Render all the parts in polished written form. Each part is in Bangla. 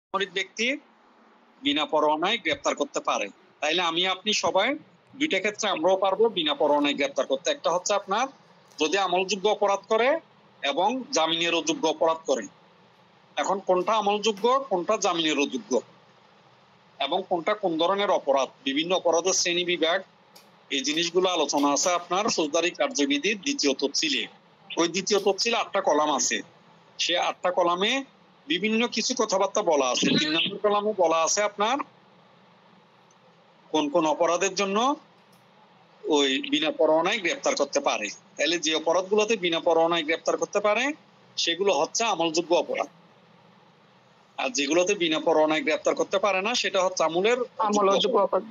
সামরিক ব্যক্তি বিনা পরোয়ানায় গ্রেপ্তার করতে পারে। তাইলে আমি আপনি সবাই দুইটা ক্ষেত্রে আমরাও পারবো বিনা পরোয়ানায় গ্রেপ্তার করতে। একটা হচ্ছে আপনার যদি আমলযোগ্য অপরাধ করে এবং জামিনের অযোগ্য অপরাধ করে। এখন কোনটা আমলযোগ্য, কোনটা জামিনের অযোগ্য এবং কোনটা কোন ধরনের অপরাধ, বিভিন্ন অপরাধের শ্রেণী বিভাগ, এই জিনিসগুলো আলোচনা আছে আপনার ফৌজদারি কার্যবিধির দ্বিতীয় তফসিলে। ওই দ্বিতীয় তফসিলে 8টা কলাম আছে। সে 8টা কলামে বিভিন্ন কিছু কথাবার্তা বলা আছে। 3 নম্বর কলামে বলা আছে আপনার কোন কোন অপরাধের জন্য ওই বিনা পরোয়ানায় গ্রেপ্তার করতে পারে। তাহলে যে অপরাধগুলোতে বিনা পরোয়ানায় গ্রেপ্তার করতে পারে সেগুলো হচ্ছে আমলযোগ্য অপরাধ, আর যেগুলোতে বিনা পরোয়ানায় গ্রেপ্তার করতে পারে না সেটা হচ্ছে আমলযোগ্য অপরাধ।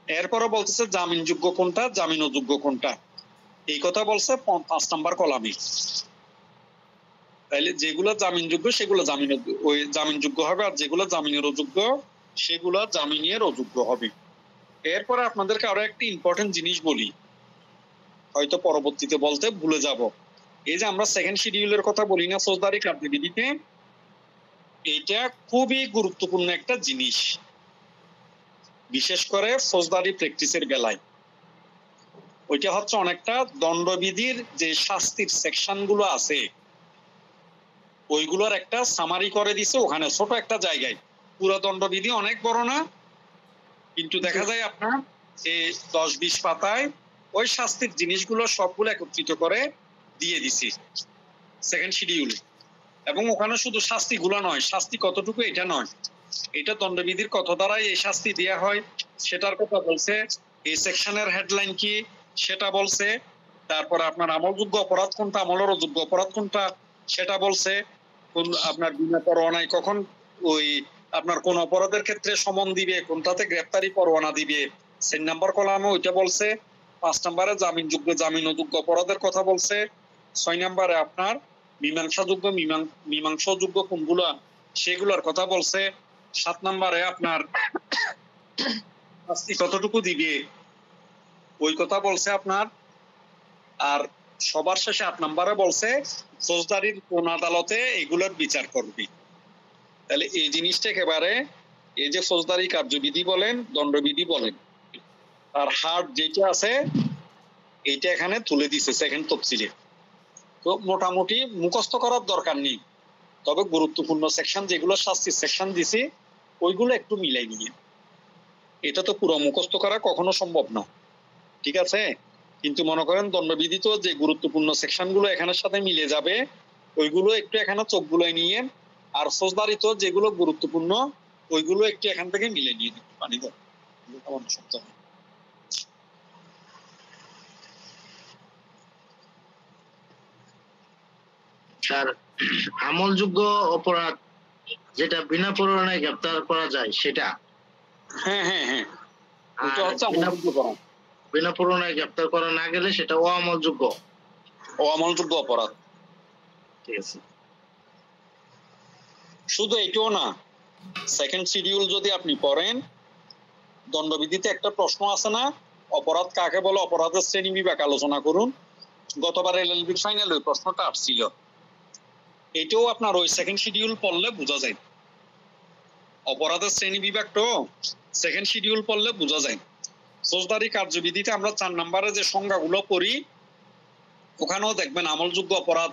এরপরে বলতেছে জামিনযোগ্য কোনটা, জামিন অযোগ্য কোনটা, এই কথা বলছে 5 নম্বর কলামে। তাইলে যেগুলো জামিনযোগ্য সেগুলো জামিনযোগ্য হবে, আর যেগুলো জামিনের অযোগ্য সেগুলো জামিনের অযোগ্য হবে। এরপরে আপনাদেরকে আরো একটা ইম্পর্টেন্ট জিনিস বলি, হয়তো পরবর্তীতে বলতে ভুলে যাব। এই যে আমরা সেকেন্ড শিডিউলের কথা বলি না ফৌজদারি কার্যবিধিতে, এটা খুবই গুরুত্বপূর্ণ একটা জিনিস, বিশেষ করে ফৌজদারি প্র্যাকটিসের বেলায়। ওইটা হচ্ছে অনেকটা দণ্ডবিধির যে শাস্তির সেকশন গুলো আছে ওইগুলোর একটা সামারি করে দিছে ওখানে ছোট একটা জায়গায়। পুরো দণ্ডবিধি অনেক বড় না, কিন্তু দেখা যায় আপনার এই 10-20 পাতায় ওই শাস্তির জিনিসগুলো সবগুলো একত্রিত করে দিয়ে দিছি সেকেন্ড শিডিউলে। এবং ওখানে শুধু শাস্তিগুলো নয়, শাস্তি কতটুকু এটা নয়, এটা দণ্ডবিধির কত দ্বারাই এই শাস্তি দেয়া হয় সেটার কথা বলছে, এই সেকশনের হেডলাইন কি সেটা বলছে, তারপর আপনার আমলযোগ্য অপরাধ কোনটা, আমলের অযোগ্য অপরাধ কোনটা সেটা বলছে, কোন আপনার বিনা পরোয়ানায় কখন ওই আপনার কোন অপরাধের ক্ষেত্রে সমন দিবে, কোনটাতে গ্রেপ্তারি পরোয়ানা দিবে 4 নম্বর কলামে ওইটা বলছে। 5 নম্বরে জামিনযোগ্য জামিন অযোগ্য অপরাধের কথা বলছে। 6 নম্বরে আপনার মীমাংসাযোগ্য কোনগুলো সেগুলোর কথা বলছে। 7 নম্বরে আপনার শাস্তি কতটুকু দিবে ওই কথা বলছে আপনার। আর সবার শেষে 8 নম্বরে বলছে ফৌজদারির কোন আদালতে এগুলোর বিচার করবে। তাহলে এই জিনিসটা একেবারে এই যে ফৌজদারি কার্যবিধি বলেন দণ্ডবিধি বলেন আর হার্ট যেটা আছে এইটা এখানে তুলে দিছে সেকেন্ড তফসিলে। তো মোটামুটি মুখস্থ করার দরকার নেই, তবে গুরুত্বপূর্ণ সেকশন যেগুলো শাস্তির সেকশন দিছে ওইগুলো একটু মিলাই নিয়ে, এটা তো পুরো মুখস্থ করা কখনো সম্ভব না, ঠিক আছে? কিন্তু মনে করেন দণ্ডবিধি তো যে গুরুত্বপূর্ণ সেকশন গুলো এখানের সাথে মিলে যাবে ওইগুলো একটু এখানে চোখ বুলাই নিয়ে, আর ফৌজদারি তো যেগুলো গুরুত্বপূর্ণ ওইগুলো একটু এখান থেকে মিলে নিয়ে পানি দাও। স্যার, আমলযোগ্য অপরাধ যেটা বিনা পরোয়ানায় গ্রেপ্তার করা যায় সেটা? হ্যাঁ হ্যাঁ হ্যাঁ, ওটা হচ্ছে বিনা পরোয়ানায় গ্রেপ্তার করা না গেলে সেটা অমলযোগ্য অপরাধ। ঠিক আছে। শুধু এটাও না, সেকেন্ড শিডিউল যদি আপনি পড়েন দণ্ডবিধিতে একটা প্রশ্ন আছে না, অপরাধ কাকে বলে, অপরাধের শ্রেণী বিভাগ আলোচনা করুন। গতবার এলএলবি ফাইনাল ওই প্রশ্নটা আসছিল, এটাও আপনার ওই সেকেন্ড শিডিউল পড়লে বোঝা যায়। অপরাধের শ্রেণী বিভাগটা সেকেন্ড শিডিউল পড়লে বোঝা যায়। ফৌজদারি কার্যবিধিতে আমরা 4 নম্বরে যে সংজ্ঞাগুলো পড়ি ওখানেও দেখবেন আমলযোগ্য অপরাধ,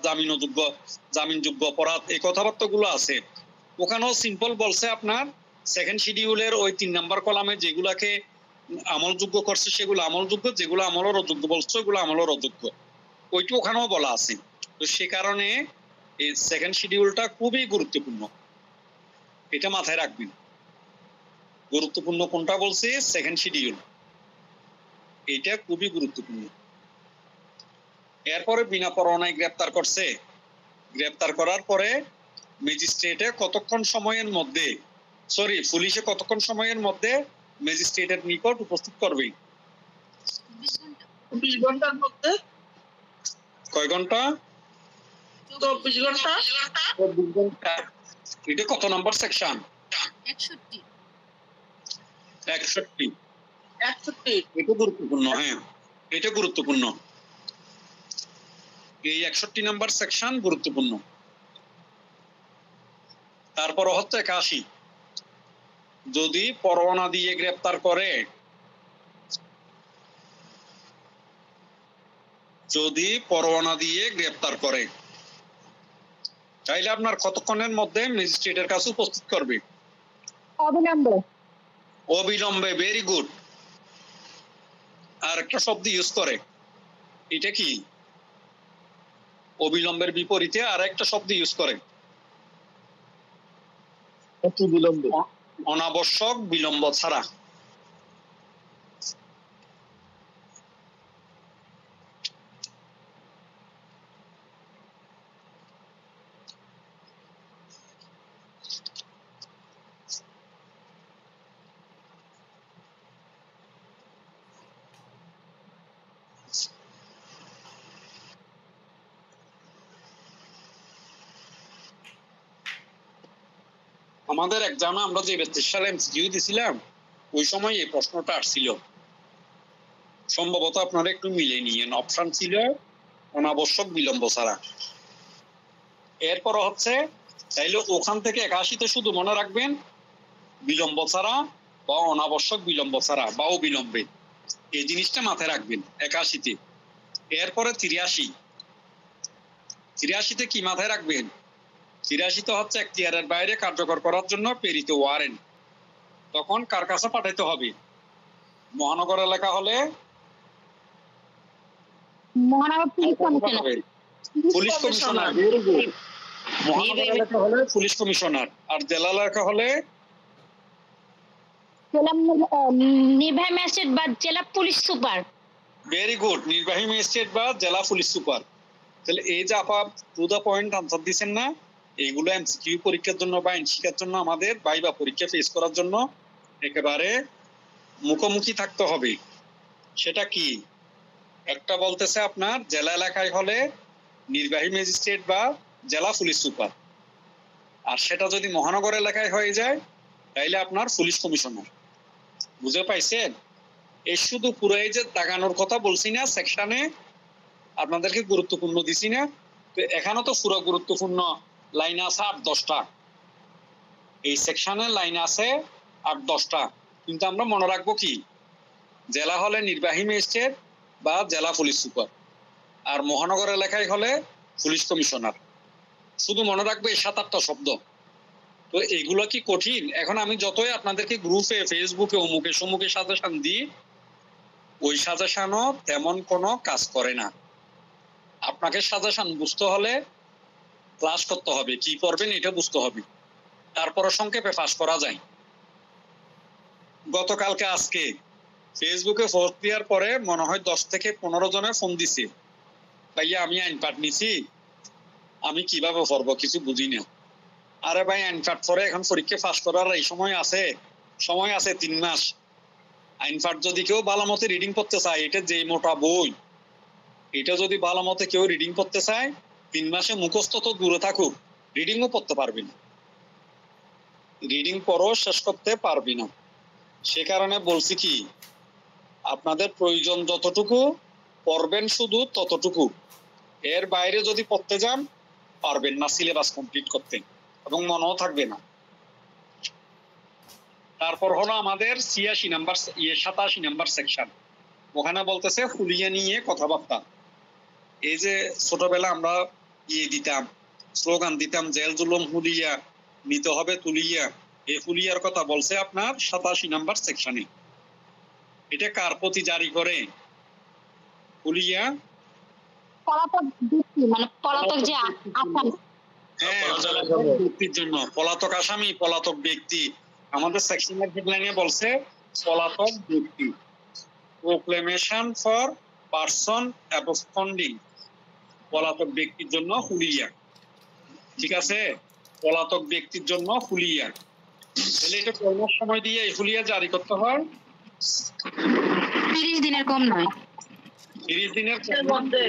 জামিনযোগ্য অপরাধ এই কথাবার্তাগুলো আছে। ওখানেও সিম্পল বলছে আপনার সেকেন্ড শিডিউলের ওই 3 নম্বর কলামে যেগুলাকে আমলযোগ্য করছে সেগুলো আমলযোগ্য, যেগুলো আমলের অযোগ্য বলছে ওগুলো আমলের অযোগ্য, ওইটা ওখানেও বলা আছে। তো সে কারণে এই সেকেন্ড শিডিউলটা খুবই গুরুত্বপূর্ণ, এটা মাথায় রাখবেন। গুরুত্বপূর্ণ কোনটা বলছি, সেকেন্ড শিডিউল, এটা খুবই গুরুত্বপূর্ণ। এরপরে বিনা পরোয়ানায় গ্রেপ্তার করছে, গ্রেপ্তার করার পরে ম্যাজিস্ট্রেটে কতক্ষণ সময়ের মধ্যে পুলিশে কতক্ষণ সময়ের মধ্যে ম্যাজিস্ট্রেটের নিকট উপস্থিত করবে? 24 ঘন্টার মধ্যে। কয় ঘন্টা? 24 ঘন্টা। 24 ঘন্টা। এটা কত নম্বর সেকশন? 61। 61। 61 এটা গুরুত্বপূর্ণ। হ্যাঁ, এটা গুরুত্বপূর্ণ, এই 61 নম্বর সেকশন গুরুত্বপূর্ণ। তারপর হচ্ছে 81, যদি পরোয়ানা দিয়ে গ্রেপ্তার করে, যদি পরোয়ানা দিয়ে গ্রেপ্তার করে, তাইলে আপনার কতক্ষণের মধ্যে ম্যাজিস্ট্রেটের কাছে উপস্থিত করবে? অবিলম্বে। অবিলম্বে, ভেরি গুড। আর একটা শব্দ ইউজ করে, এটা কি? অবিলম্বের বিপরীতে আর একটা শব্দ ইউজ করে, অতি বিলম্বে। অনাবশ্যক বিলম্ব ছাড়া। আমাদের এক্সামে আমরা যে 32 সালে এমসিকিউ দিছিলাম, ওই সময় এই প্রশ্নটা আসছিল। সম্ভবত আপনারা একটু মিলে নিয়েন। অপশন ছিল অনাবশ্যক বিলম্ব ছাড়া। এরপর হচ্ছে, তাইলে ওখান থেকে 81তে শুধু মনে রাখবেন বিলম্ব ছাড়া বা অনাবশ্যক বিলম্ব ছাড়া বা অবিলম্বে, এই জিনিসটা মাথায় রাখবেন 81তে। এরপরে 83তে কি মাথায় রাখবেন? 83তে হচ্ছে এখতিয়ারের বাইরে কার্যকর করার জন্য প্রেরিত ওয়ারেন্ট। তখন কার কাছে পাঠাইতে হবে? মহানগর এলাকা হলে মহানগর পুলিশ কমিশনার। Police commissioner. মহানগর এলাকা হলে পুলিশ কমিশনার, আর জেলা এলাকা হলে নির্বাহী ম্যাজিস্ট্রেট বা জেলা পুলিশ সুপার। ভেরি গুড, নির্বাহী ম্যাজিস্ট্রেট বা জেলা পুলিশ সুপার। তাহলে এই যে আপা টু দা পয়েন্ট আনসার দিচ্ছেন না, এইগুলো এমসিকিউ পরীক্ষার জন্য বা এনসিকার জন্য, আমাদের ভাইবা পরীক্ষা ফেস করার জন্য একেবারে মুখোমুখি থাকতে হবে। সেটা কি? একটা বলতেছে আপনার জেলা এলাকায় হলে নির্বাহী ম্যাজিস্ট্রেট বা জেলা পুলিশ সুপার, আর সেটা যদি মহানগর এলাকায় হয়ে যায় তাইলে আপনার পুলিশ কমিশনার। বুঝে পাইছেন? এই শুধু পুরো এই যে দাগানোর কথা বলছি না সেকশনে, আপনাদেরকে গুরুত্বপূর্ণ দিছি না, তো এখানে তো পুরো গুরুত্বপূর্ণ লাইন আছে 8-10টা। এই সেকশনের লাইন আছে 8-10টা, কিন্তু আমরা মনে রাখবো কি? জেলা হলে নির্বাহী ম্যাজিস্ট্রেট বা জেলা পুলিশ সুপার, আর মহানগর এলাকায় হলে পুলিশ কমিশনার। শুধু মনে রাখবো এই 7-8টা শব্দ। তো এগুলো কি কঠিন? এখন আমি যতই আপনাদেরকে গ্রুপে, ফেসবুকে, অমুকে সমুখে সাজেশন দিই, ওই সাজেশনও তেমন কোনো কাজ করে না। আপনাকে সাজেশন বুঝতে হলে ক্লাস করতে হবে, কি পড়বেন এটা বুঝতে হবে, তারপরে সংক্ষেপে পাস করা যায়। গতকালকে আজকে ফেসবুকে পোস্ট দেওয়ার পরে মনে হয় 10 থেকে 15 জনে ফোন দিছে, ভাইয়া আমি আইন পাঠ নিছি, আমি কিভাবে পড়বো কিছু বুঝি না। আরে ভাই, আইন পাঠ পরে এখন পরীক্ষা পাস করার এই সময় আছে, 3 মাস। আইন পাঠ যদি কেউ ভালো মতো রিডিং করতে চায়, এটা যে মোটা বই, এটা যদি ভালো মতো কেউ রিডিং করতে চায় 3 মাসে মুখস্থ তো দূরে থাকুক, রিডিংও পড়তে পারবি না, রিডিং পড়ও শেষ করতে পারবি না। সে কারণে বলছি কি, আপনাদের প্রয়োজন যতটুকু পড়বেন শুধু ততটুকু, এর বাইরে যদি পড়তে যান পারবেন না সিলেবাস কমপ্লিট করতে, এবং মনেও থাকবে না। তারপর হলো আমাদের 87 নাম্বার সেকশন। ওখানে বলতেছে হুলিয়া নিয়ে কথাবার্তা। এই যে ছোটবেলা আমরা দিতাম, স্লোগান দিতাম, জেল জুলুম হুলিয়া, নিতে হবে তুলিয়া। এই হুলিয়ার কথা বলছে আপনার 87 নাম্বার সেকশনে। এটা কার প্রতি জারি করে? হুলিয়া পলাতক ব্যক্তি, মানে পলাতক যে আসামি। হ্যাঁ, ব্যক্তির জন্য, পলাতক আসামি, পলাতক ব্যক্তি। আমাদের সেকশনের হেডলাইনে বলছে পলাতক ব্যক্তি, প্রোক্লেমেশন ফর পারসন অ্যাবসকন্ডিং, পলাতক ব্যক্তির জন্য হুলিয়া। ঠিক আছে, পলাতক ব্যক্তির জন্য হুলিয়া। তাহলে এটা কোন সময় দিয়ে এই হুলিয়া জারি করতে হয়? 30 দিনের কম নয়। 30 দিনের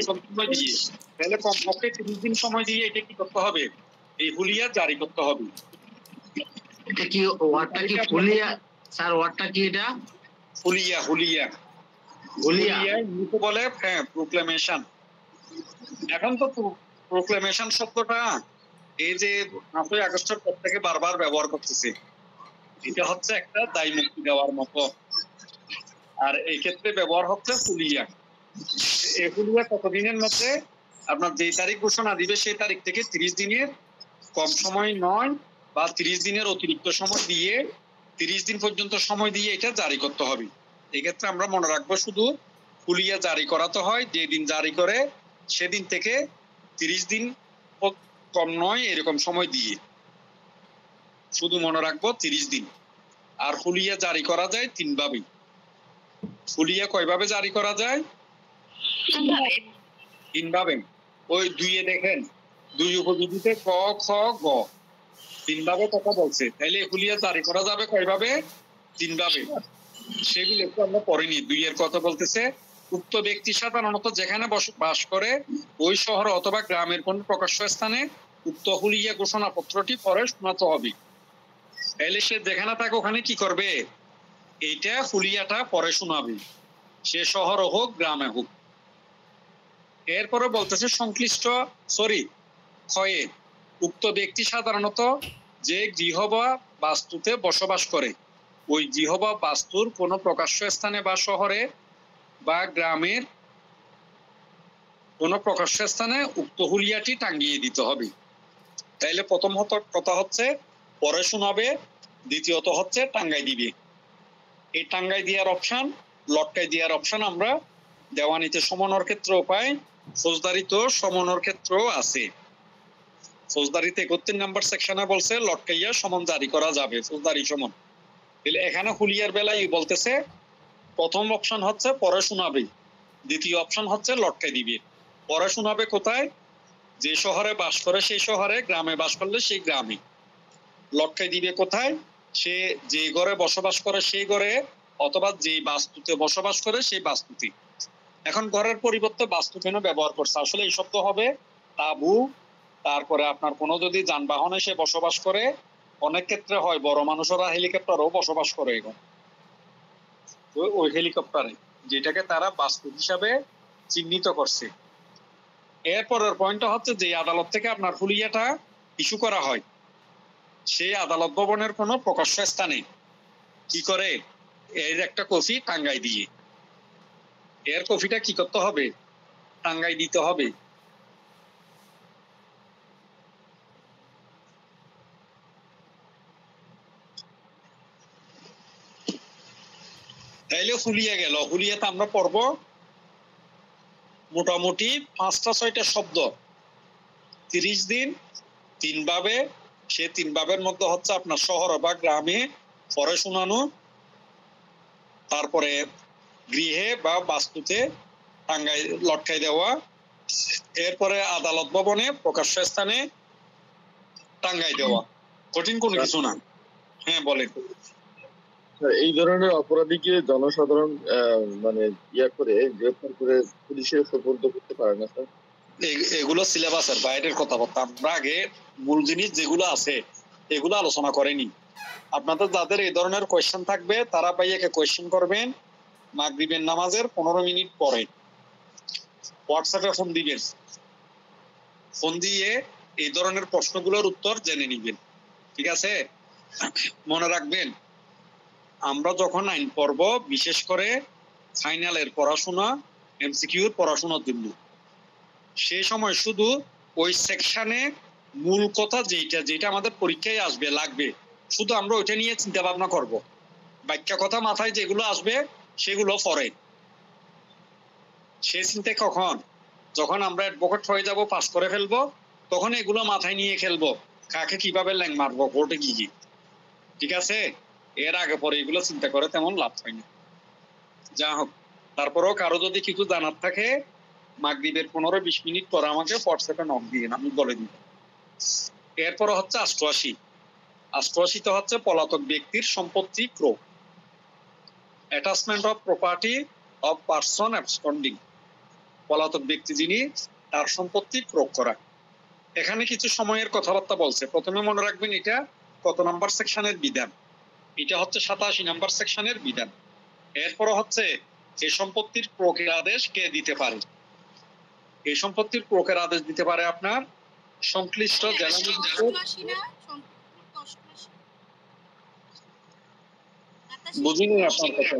সময় দিয়ে, তাহলে কমপক্ষে 30 দিন সময় দিয়ে এটা কি করতে হবে? এই হুলিয়া জারি করতে হবে। এটা কি ওয়ার্ডটা কি হুলিয়া স্যার? ওয়ার্ডটা কি এটা? হুলিয়া, হুলিয়া, হুলিয়া হুলিয়া বলে, হ্যাঁ প্রোক্লেমেশন। এখন তো প্রোক্লেমেশন শব্দটা এই যে 5ই আগস্টের পর থেকে বারবার ব্যবহার করতেছে, এটা হচ্ছে একটা দায় মুক্তি দেওয়ার মতো। আর এই ক্ষেত্রে ব্যবহার হচ্ছে হুলিয়া। এই হুলিয়া কতদিনের মধ্যে? আপনার যে তারিখ ঘোষণা দিবে সেই তারিখ থেকে 30 দিনের কম সময় নয়, বা 30 দিনের অতিরিক্ত সময় দিয়ে 30 দিন পর্যন্ত সময় দিয়ে এটা জারি করতে হবে। এক্ষেত্রে আমরা মনে রাখবো শুধু হুলিয়া জারি করাতে হয় যেদিন জারি করে সেদিন থেকে 30 দিন কম নয় এরকম সময় দিয়ে, শুধু মনে রাখবো 30 দিন। আর হুলিয়া জারি করা যায় 3 ভাবে। হুলিয়া কয়ভাবে জারি করা যায়? 3 ভাবে। ওই 2 দেখেন, 2 উপবিধিতে ক, খ, গ 3 ভাবে কথা বলছে। তাইলে হুলিয়া জারি করা যাবে কয়ভাবে? 3 ভাবে। সেগুলো একটু আমরা পড়িনি। 2 এর কথা বলতেছে, উক্ত ব্যক্তি সাধারণত যেখানে বাস করে ওই শহর অথবা গ্রামের কোন প্রকাশ্য স্থানে উক্ত হুলিয়া ঘোষণাপত্রটি পরে শোনাতে হবে। তাইলে সে যেখানে থাকে ওখানে কি করবে? এইটা হুলিয়াটা পরে শোনাবে, সে শহর হোক গ্রামে হোক। এরপরে বলতেছে ক্ষয়ে উক্ত ব্যক্তি সাধারণত যে গৃহ বা বাস্তুতে বসবাস করে ওই গৃহ বা বাস্তুর কোন প্রকাশ্য স্থানে বা শহরে বা গ্রামের কোন প্রকাশ্য স্থানে উক্ত হুলিয়াটি টাঙ্গিয়ে দিতে হবে। তাইলে প্রথম কথা হচ্ছে পরে শোনাবে, দ্বিতীয়ত হচ্ছে টাঙ্গাই দিবে। এই টাঙ্গাই দেওয়ার অপশন, লটকাই দেওয়ার অপশন আমরা দেওয়ানিতে সমনের ক্ষেত্রেও পাই, ফৌজদারিতে সমনের ক্ষেত্রেও আছে। ফৌজদারিতে 31 নম্বর সেকশনে বলছে লটকাইয়া সমন জারি করা যাবে, ফৌজদারি সমন। তাহলে এখানে হুলিয়ার বেলায় বলতেছে প্রথম অপশন হচ্ছে পরে শোনাবে, দ্বিতীয় অপশন হচ্ছে লটকাই দিবে। পরে শোনাবে কোথায়? যে শহরে বাস করে সেই শহরে, গ্রামে বাস করলে সেই গ্রামে। লটকাই দিবে কোথায়? সে যে ঘরে বসবাস করে সেই ঘরে, অথবা যে বাস্তুতে বসবাস করে সেই বাস্তুতে। এখন ঘরের পরিবর্তে বাস্তু কেন ব্যবহার করছে? আসলে এই শব্দ হবে তাবু। তারপরে আপনার কোনো যদি যানবাহনে সে বসবাস করে, অনেক ক্ষেত্রে হয় বড় মানুষেরা হেলিকপ্টারও বসবাস করে এখন, তো ওই হেলিকপ্টারে, যেটাকে তারা বাস্তু হিসাবে চিহ্নিত করছে। এরপরের পয়েন্টটা হচ্ছে যে আদালত থেকে আপনার হুলিয়াটা ইস্যু করা হয় সেই আদালত ভবনের কোনো প্রকাশ্য স্থানে কি করে? এর একটা কপি টাঙ্গাই দিয়ে, এর কপিটা কি করতে হবে? টাঙ্গাই দিতে হবে। তাইলে হুলিয়া গেল। হুলিয়াতে আমরা পড়বো মোটামুটি 5টা-6টা শব্দ, 30 দিন 3 ভাবে। সে 3 ভাবের মধ্যে হচ্ছে আপনার শহর বা গ্রামে পরে শোনানো, তারপরে গৃহে বা বাস্তুতে টাঙ্গাই লটকাই দেওয়া, এরপরে আদালত ভবনে প্রকাশ্য স্থানে টাঙ্গাই দেওয়া। কঠিন কোনো কিছু না। হ্যাঁ বলেন। এই ধরনের অপরাধীকে জনসাধারণ মানে করে গ্রেফতার করে পুলিশের সুপর্দ করতে পারে না স্যার? এগুলো সিলেবাসের বাইরের কথাবার্তা। আমরা আগে মূল জিনিস যেগুলো আছে এগুলো আলোচনা করেনি। আপনাদের যাদের এই ধরনের কোয়েশ্চেন থাকবে তারা ভাইয়াকে কোয়েশ্চেন করবেন মাগরিবের নামাজের 15 মিনিট পরে। হোয়াটসঅ্যাপে ফোন দিবেন, ফোন দিয়ে এই ধরনের প্রশ্নগুলোর উত্তর জেনে নিবেন, ঠিক আছে? মনে রাখবেন, আমরা যখন আইন পড়ব বিশেষ করে ফাইনালের পড়াশোনা, এমসিকিউর পড়াশোনার জন্য, সেই সময় শুধু ওই সেকশনে মূল কথা যেটা আমাদের পরীক্ষায় আসবে লাগবে, শুধু আমরা ওইটা নিয়ে চিন্তা ভাবনা করব। বাক্য কথা মাথায় যেগুলো আসবে সেগুলো পড়ে। সে চিন্তা কখন? যখন আমরা অ্যাডভোকেট হয়ে যাব, পাস করে ফেলবো, তখন এগুলো মাথায় নিয়ে খেলবো, কাকে কিভাবে ল্যাং মারবো, কোর্টে গিয়ে। ঠিক আছে? এর আগে পরে এগুলো চিন্তা করে তেমন লাভ হয় না। যা হোক, তারপরেও কারো যদি কিছু জানার থাকে মাগরিবের 15-20 মিনিট পরে আমাকে হোয়াটসঅ্যাপে নক দিয়ে আমি বলে দিব। এরপরে হচ্ছে 88। 88তে হচ্ছে পলাতক ব্যক্তির সম্পত্তি ক্রয়, attachment of property of person absconding. পলাতক ব্যক্তি যিনি, তার সম্পত্তি ক্রয় করা। এখানে কিছু সময়ের কথাবার্তা বলছে। প্রথমে মনে রাখবেন এটা কত নাম্বার সেকশনের বিধান? এটা হচ্ছে 87 নাম্বার সেকশনের বিধান। এরপর হচ্ছে এই সম্পত্তির ক্রয়ের আদেশ কে দিতে পারে? এই সম্পত্তির ক্রয়ের আদেশ দিতে পারে আপনার সংশ্লিষ্ট জেলা ম্যাজিস্ট্রেট 88 না সংখ্যা 88 বুঝিনি আপনার কথা।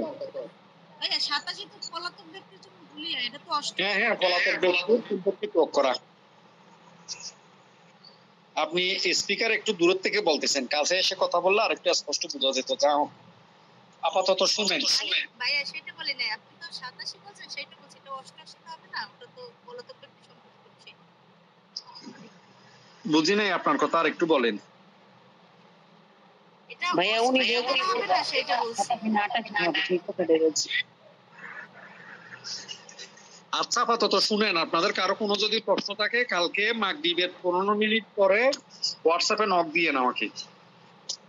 ভাইয়া 87 তো পলাতক ব্যক্তির জন্য ভুলিয়া, এটা তো 88। হ্যাঁ পলাতক ব্যক্তির সম্পত্তি প্রয়োগ করা। আপনি স্পিকার একটু দূর থেকে বলতেছেন, কাছে এসে কথা বললে আর একটু স্পষ্ট বোঝা যেত। যাও আপাতত শুনেন। ভাইয়া সেটা বলি নাই, আপনি তো 87 বলছেন, সেটা বলছি, এটা 88 তো হবে না, ওটা তো পলাতক ব্যক্তি সম্পর্কে বলছি। বুঝি নাই আপনার কথা, আর একটু বলেন। এটা ভাইয়া উনি যে হবে না সেটা বলছি। ঠিক কথা বলেছে। আচ্ছা আপাতত শুনেন, আপনাদের কারো কোনো যদি প্রশ্ন থাকে কালকে মাগরিবের 15 মিনিট পরে হোয়াটসঅ্যাপে নক দিয়েন আমাকে,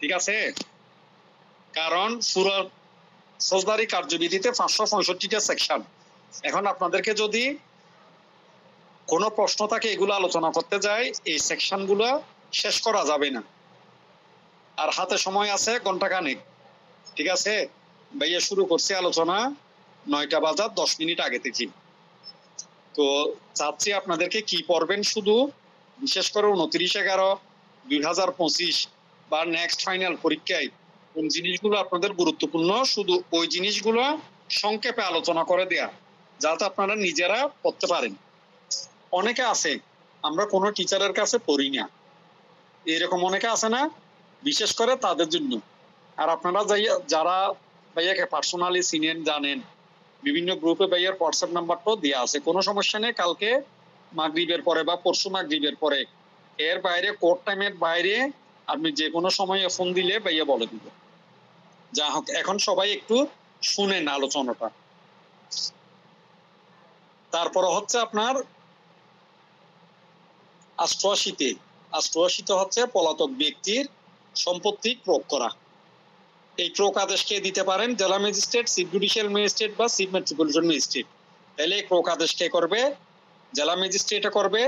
ঠিক আছে? কারণ পুরো ফৌজদারি কার্যবিধিতে 565টা সেকশন। এখন আপনাদেরকে যদি কোনো প্রশ্ন থাকে এগুলো আলোচনা করতে যায়, এই সেকশন গুলো শেষ করা যাবে না। আর হাতে সময় আছে ঘন্টাখানেক, ঠিক আছে? ভাইয়া শুরু করছি আলোচনা 9টা বাজার 10 মিনিট আগে থেকে। তো চাচ্ছি আপনাদেরকে কি পড়বেন, শুধু বিশেষ করে 29/11/2025 বা নেক্সট ফাইনাল পরীক্ষায় কোন জিনিসগুলো আপনাদের গুরুত্বপূর্ণ, শুধু ওই জিনিসগুলো সংক্ষেপে আলোচনা করে দেয়া, যাতে আপনারা নিজেরা পড়তে পারেন। অনেকে আছে আমরা কোনো টিচারের কাছে পড়ি না, এরকম অনেকে আছে না, বিশেষ করে তাদের জন্য। আর আপনারা যারা ভাইয়াকে পার্সোনালি চিনেন, জানেন, বিভিন্ন গ্রুপে ভাইয়ার হোয়াটসঅ্যাপ নাম্বারটাও দেওয়া আছে, কোনো সমস্যা নেই। কালকে মাগরিবের পরে বা পরশু মাগরিবের পরে, এর বাইরে কোর্ট টাইমের বাইরে আপনি যে কোনো সময়ে ফোন দিলে ভাইয়া বলে দিব। যা হোক, এখন সবাই একটু শুনেন আলোচনাটা। তারপরে হচ্ছে আপনার 88তে হচ্ছে পলাতক ব্যক্তির সম্পত্তি ক্রয় করা। এই ক্রয় আদেশ কে দিতে পারেন? জেলা ম্যাজিস্ট্রেট, চিফ জুডিশিয়াল ম্যাজিস্ট্রেট বা চিফ মেট্রোপলিটন ম্যাজিস্ট্রেট। তাহলে এই ক্রয় আদেশ কে করবে? জেলা ম্যাজিস্ট্রেটে করবে,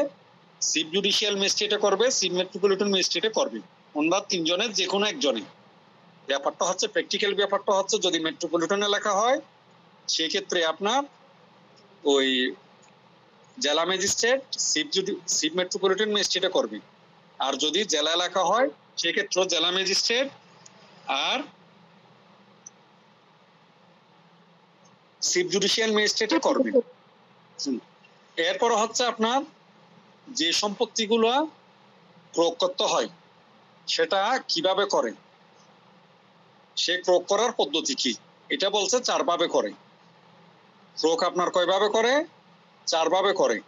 চিফ জুডিশিয়াল ম্যাজিস্ট্রেটে করবে, চিফ মেট্রোপলিটন ম্যাজিস্ট্রেটে করবে। ওনারা তিনজনের যে কোনো একজনে। ব্যাপারটা হচ্ছে প্র্যাকটিক্যাল ব্যাপারটা হচ্ছে, যদি মেট্রোপলিটনে লেখা হয় সেক্ষেত্রে আপনার ওই জেলা ম্যাজিস্ট্রেট, চিফ মেট্রোপলিটন ম্যাজিস্ট্রেটে করবে। আর যদি জেলা লেখা হয় সেক্ষেত্রে জেলা ম্যাজিস্ট্রেট আর চিফ জুডিশিয়াল ম্যাজিস্ট্রেটে করবে। এরপর হচ্ছে আপনার যে সম্পত্তিগুলো ক্রয় করতে হয় সেটা কিভাবে করে, সে ক্রয় করার পদ্ধতি কি, এটা বলছে 4 ভাবে করে। ক্রয় আপনার কয়ভাবে করে? 4 ভাবে করে।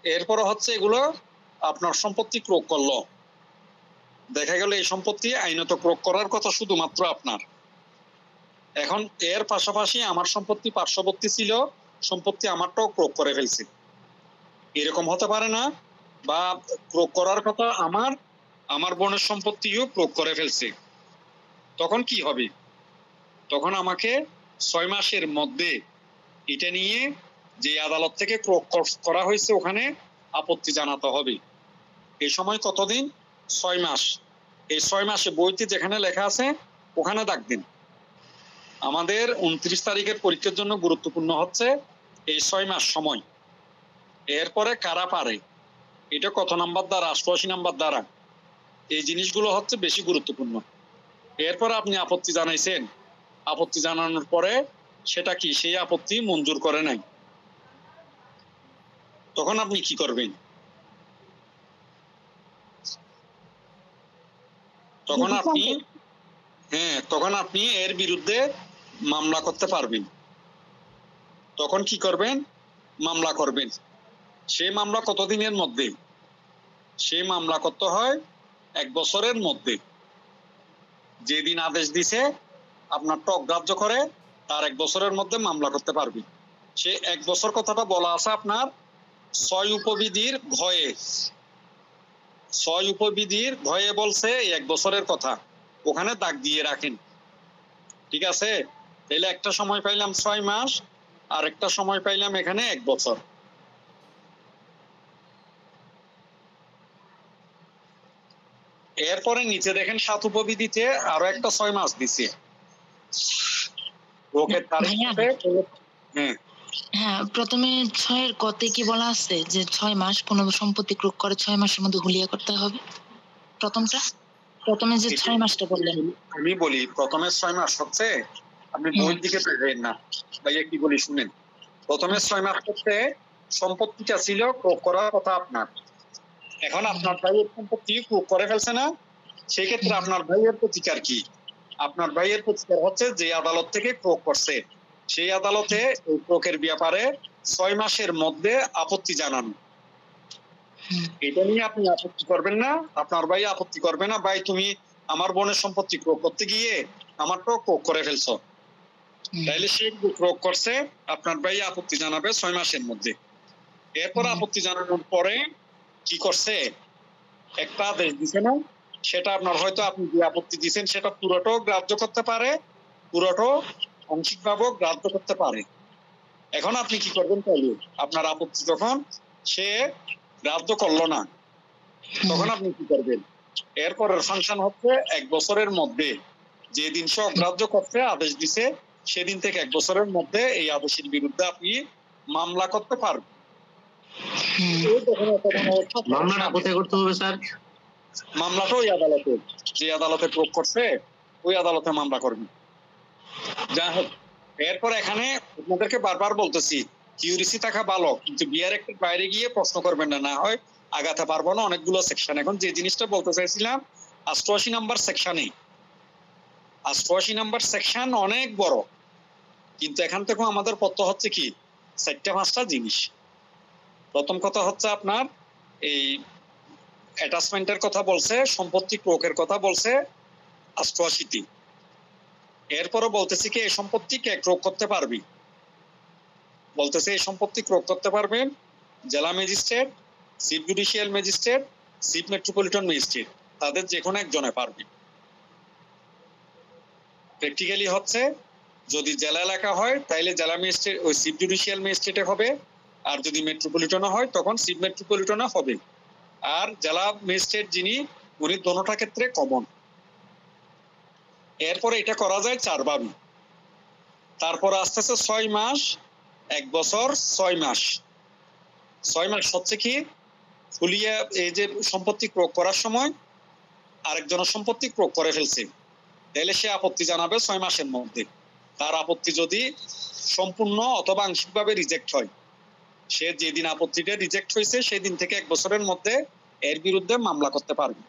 এরপর হচ্ছে এগুলো আপনার সম্পত্তি ক্রয় করলো, দেখা গেল এই সম্পত্তি আইনত ক্রয় করার কথা শুধুমাত্র আপনার। এখন এর পাশাপাশি আমার সম্পত্তি পার্শ্ববর্তী ছিল, সম্পত্তি আমারটাও ক্রয় করে ফেলছে, এরকম হতে পারে না? বা ক্রয় করার কথা আমার বোনের সম্পত্তিও ক্রয় করে ফেলছে, তখন কি হবে? তখন আমাকে 6 মাসের মধ্যে এটা নিয়ে যে আদালত থেকে ক্রয় করা হয়েছে ওখানে আপত্তি জানাতে হবে। এই সময় কতদিন? 6 মাস। এই 6 মাসে বইতে যেখানে লেখা আছে ওখানে দাগ দিন। আমাদের 29 তারিখের পরীক্ষার জন্য গুরুত্বপূর্ণ হচ্ছে এই 6 মাস সময়। এরপরে কারা পারে, এটা কত নাম্বার দ্বারা, 88 নাম্বার দ্বারা, এই জিনিসগুলো হচ্ছে বেশি গুরুত্বপূর্ণ। এরপর আপনি আপত্তি জানাইছেন, আপত্তি জানানোর পরে সেটা কি, সেই আপত্তি মঞ্জুর করে নাই, তখন আপনি কি করবেন? তখন আপনি এর বিরুদ্ধে মামলা করতে পারবেন। তখন কি করবেন? মামলা করবেন। সেই মামলা কতদিনের মধ্যে? সেই মামলা করতে হয় 1 বছরের মধ্যে। যেদিন আদেশ দিছে আপনারটা অগ্রাহ্য করে তার 1 বছরের মধ্যে মামলা করতে পারবেন। সে 1 বছর কথাটা বলা আছে আপনার 6 উপবিধির ঘয়ে। 6 উপবিধির ঘয়ে বলছে 1 বছরের কথা, ওখানে দাগ দিয়ে রাখেন, ঠিক আছে? তাহলে একটা সময় পাইলাম 6 মাস, আর একটা সময় পাইলাম এখানে 1 বছর। এরপরে নিচে দেখেন 7 উপবিধিতে আরো একটা 6 মাস দিছে। ওকে তারিখ হ্যাঁ হ্যাঁ, প্রথমে 6-এর কতে কি বলা আছে যে 6 মাস কোনো সম্পত্তি ক্রয় করে 6 মাসের মধ্যে হুলিয়া করতে হবে? প্রথমে যে 6 মাসটা বললেন। আমি বলি প্রথমে 6 মাস হচ্ছে, আপনি হুম। বইয়ের দিকে তাকাবেন না ভাইয়া, কি বলি শুনেন। প্রথমে 6 মাস হচ্ছে সম্পত্তিটা ছিল ক্রয় করার কথা আপনার, এখন আপনার ভাইয়ের সম্পত্তি ক্রয় করে ফেলছে না, সেই ক্ষেত্রে আপনার ভাইয়ের প্রতিকার কি? আপনার ভাইয়ের প্রতিকার হচ্ছে যে আদালত থেকে ক্রয় করছে সেই আদালতে ওই ক্রয়ের ব্যাপারে 6 মাসের মধ্যে আপত্তি জানানো। এটা নিয়ে আপনি আপত্তি করবেন না, আপনার ভাই আপত্তি করবে না, ভাই তুমি আমার বোনের সম্পত্তি ক্রয় করতে গিয়ে আমারটাও ক্রয় করে ফেলছো, তাইলে সে ক্রয় করছে, আপনার ভাই আপত্তি জানাবে 6 মাসের মধ্যে। এরপর আপত্তি জানানোর পরে কি করছে, একটা আদেশ দিছে না, সেটা আপনার হয়তো আপনি যে আপত্তি দিচ্ছেন সেটা পুরোটাও গ্রাহ্য করতে পারে, পুরোটাও আংশিকভাবেও গ্রাহ্য করতে পারে। এখন আপনি কি করবেন, তাইলে আপনার আপত্তি যখন সে গ্রাহ্য করলো না, তখন আপনি কি করবেন, এরপরের ফাংশন হচ্ছে 1 বছরের মধ্যে, যেদিন সে অগ্রাহ্য করতে আদেশ দিছে সেদিন থেকে 1 বছরের মধ্যে এই আদেশের বিরুদ্ধে আপনি মামলা করতে পারবেন। মামলাটা কোথায় করতে হবে স্যার? মামলাটা ওই আদালতে, যে আদালতে প্রয়োগ করছে ওই আদালতে মামলা করবেন। যাই হোক, এরপর এখানে আপনাদেরকে বারবার বলতেছি কিউরিসি থাকা ভালো, কিন্তু বিআর একটু বাইরে গিয়ে প্রশ্ন করবেন না, না হয় আগাতে পারবো না অনেকগুলো সেকশন। এখন যে জিনিসটা বলতে চাইছিলাম, 88 নাম্বার সেকশনে, 88 নাম্বার সেকশন অনেক বড়, কিন্তু এখান থেকে আমাদের পড়তে হচ্ছে কি 4-5টা জিনিস। প্রথম কথা হচ্ছে আপনার এই অ্যাটাচমেন্টের কথা বলছে, সম্পত্তি ক্রয়ের কথা বলছে 88টি। এরপরও বলতেছি কি এই সম্পত্তি কে ক্রয় করতে পারবি, বলতেছে এই সম্পত্তি ক্রয় করতে পারবেন জেলা magistrate, chief judicial magistrate, chief metropolitan magistrate, তাদের যে কোনো একজনে পারবে। প্র্যাকটিক্যালি হচ্ছে যদি জেলা এলাকা হয় তাহলে জেলা ম্যাজিস্ট্রেট ওই চিফ জুডিশিয়াল ম্যাজিস্ট্রেটে হবে, আর যদি মেট্রোপলিটনে হয় তখন চিফ মেট্রোপলিটনে হবে। আর জেলা ম্যাজিস্ট্রেট যিনি উনি দোনোটা ক্ষেত্রে কমন। এরপরে এটা করা যায় 4 ভাবে। তারপর আস্তে আস্তে 6 মাস, 1 বছর, 6 মাস। 6 মাস হচ্ছে কি ফুলিয়া এই যে সম্পত্তি ক্রয় করার সময় আরেকজনের সম্পত্তি ক্রয় করে ফেলছে, তাহলে সে আপত্তি জানাবে 6 মাসের মধ্যে। তার আপত্তি যদি সম্পূর্ণ অথবা আংশিকভাবে রিজেক্ট হয়, সে যেদিন আপত্তিটা রিজেক্ট হয়েছে সেদিন থেকে 1 বছরের মধ্যে এর বিরুদ্ধে মামলা করতে পারবে।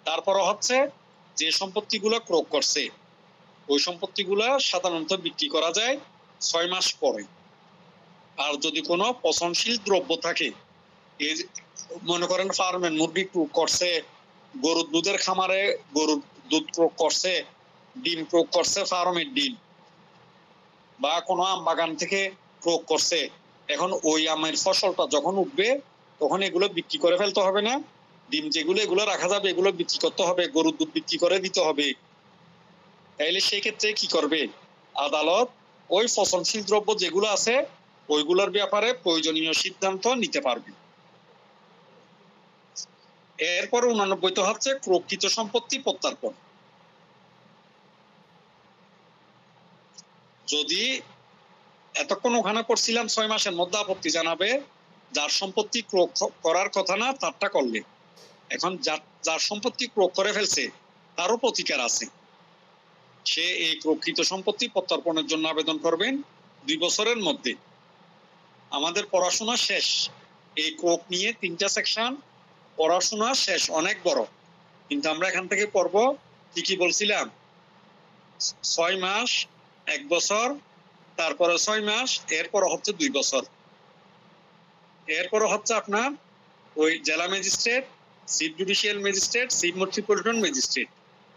তারপর হচ্ছে যে সম্পত্তিগুলো ক্রয় করছে ওই সম্পত্তিগুলো সাধারণত বিক্রি করা যায় 6 মাস পরে। আর যদি কোনো পচনশীল দ্রব্য থাকে, এই মনে করেন ফার্মের মুরগি ক্রয় করছে, গরুর দুধের খামারে গরুর দুধ ক্রয় করছে, ডিম ক্রয় করছে ফার্মের ডিম, বা কোনো আম বাগান থেকে ক্রয় করছে, এখন ওই আমের ফসলটা যখন উঠবে তখন এগুলো বিক্রি করে ফেলতে হবে না, ডিম যেগুলো এগুলো রাখা যাবে এগুলো বিক্রি করতে হবে, গরুর দুধ বিক্রি করে দিতে হবে। তাইলে সেই ক্ষেত্রে কি করবে আদালত, ওই ফসলশীল দ্রব্য যেগুলো আছে ওইগুলোর ব্যাপারে প্রয়োজনীয় সিদ্ধান্ত নিতে পারবে। এরপর 89 হচ্ছে প্রকৃত সম্পত্তি প্রত্যার্পণ। যদি এতক্ষণ ওখানে করছিলাম 6 মাসের মধ্যে আপত্তি জানাবে যার সম্পত্তি ক্রয় করার কথা না তারটা করলে, এখন যার সম্পত্তি ক্রয় করে ফেলছে তারও প্রতিকার আছে। সে এই প্রকৃত সম্পত্তি প্রত্যার্পণের জন্য আবেদন করবেন 2 বছরের মধ্যে। আমাদের পড়াশোনা শেষ, এই ক্রয় নিয়ে 3টা সেকশন পড়াশোনা শেষ, অনেক বড়, কিন্তু আমরা এখান থেকে পড়বো কি কি বলছিলাম 6 মাস, 1 বছর, তারপরে 6 মাস, এরপর হচ্ছে 2 বছর, এরপর হচ্ছে আপনার ওই জেলা magistrate, chief judicial magistrate, chief metropolitan magistrate,